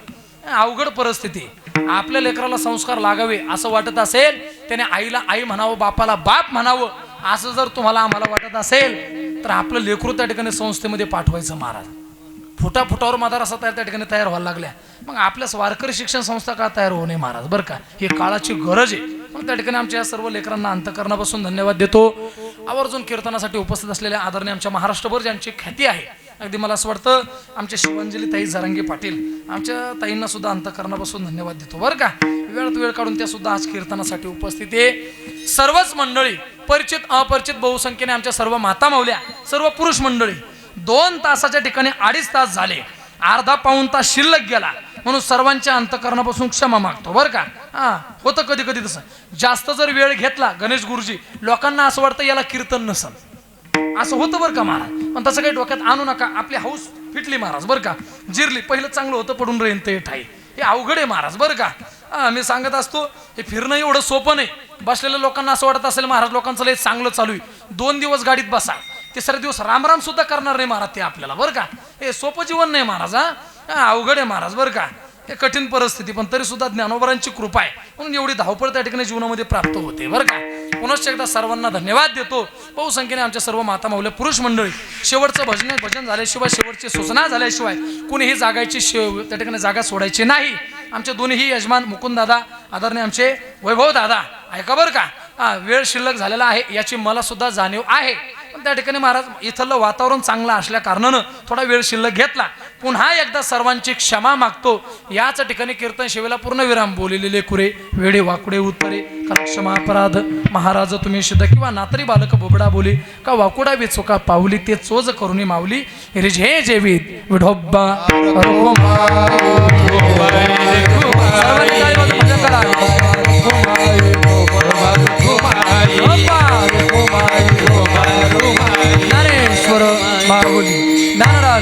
अवघड परिस्थिती आपल्या लेकराला संस्कार लागावे असं वाटत असेल त्याने आईला आई म्हणावं बापाला बाप म्हणावं असं जर तुम्हाला आम्हाला वाटत असेल तर आपलं लेकरू त्या ठिकाणी संस्थेमध्ये पाठवायचं महाराज फुटाफुटावर मदारसा त्या ठिकाणी तयार व्हायला लागल्या मग आपल्या वारकरी शिक्षण संस्था का तयार होऊ नये महाराज बरं का ही काळाची गरज आहे मग त्या ठिकाणी आमच्या या सर्व लेकरांना अंतःकरणापासून धन्यवाद देतो आवर्जून कीर्तनासाठी उपस्थित असलेल्या आदरणीय आमच्या महाराष्ट्रभर ज्यांची ख्याती आहे अगदी मला असं वाटतं आमच्या शिवांजली ताई जरांगे पाटील आमच्या ताईंना सुद्धा अंतःकरणापासून धन्यवाद देतो बरं का वेळात वेळ काढून त्या सुद्धा आज कीर्तनासाठी उपस्थित आहे सर्वच मंडळी परिचित अपरिचित बहुसंख्येने आमच्या सर्व माता माऊल्या सर्व पुरुष मंडळी 2 तासाच्या ठिकाणी 2.5 तास झाले अर्धा पाऊण तास शिल्लक गेला म्हणून सर्वांच्या अंतःकरणापासून क्षमा मागतो बरं का होतं कधी कधी तसं जास्त जर वेळ घेतला गणेश गुरुजी लोकांना असं वाटतं याला कीर्तन नसल असं होतं बरं का महाराज पण तसं काही डोक्यात आणू नका आपली हाऊस फिटली महाराज बरं का जिरली पहिलं चांगलं होतं पडून राहील ते ठाई हे अवघड आहे महाराज बरं का मी सांगत असतो हे फिरणं एवढं सोपं नाही बसलेल्या लोकांना असं वाटत असेल महाराज लोकांचं लय चांगलं चालू आहे 2 दिवस गाडीत बसा तिसऱ्या दिवस रामराम सुद्धा करणार नाही महाराज ते आपल्याला बरं का हे सोपं जीवन नाही महाराज अवघड आहे महाराज बरं का हे कठीण परिस्थिती पण तरी सुद्धा ज्ञानोबरांची कृपा आहे म्हणून एवढी धावपळ त्या ठिकाणी जीवनामध्ये प्राप्त होते बरं का पुनश्च एकदा सर्वांना धन्यवाद देतो बहुसंख्येने आमच्या सर्व माता माऊल्या पुरुष मंडळी शेवटचं भजन झाल्याशिवाय शेवटची सूचना झाल्याशिवाय कुणीही जागायची त्या ठिकाणी जागा सोडायची नाही आमचे दोन्ही यजमान मुकुंद दादा आदरणीय आमचे वैभव दादा ऐका बरं का वेळ शिल्लक झालेला आहे याची मला सुद्धा जाणीव आहे पण त्या ठिकाणी महाराज इथलं वातावरण चांगलं असल्या कारणानं थोडा वेळ शिल्लक घेतला पुन्हा एकदा सर्वांची क्षमा मागतो याच ठिकाणी कीर्तन सेवेला पूर्ण विराम बोललेले कुरे वेडे वाकुडे उत्तरे का क्षमा अपराध महाराज तुम्ही शुद्ध किंवा नातरी बालक बोबडा बोली का वाकुडा वेचोका पावली ते चोज करुणी माऊली रिझे जेवीत विढोब्बा सर्वांनी टाळी वाजवून भजन करा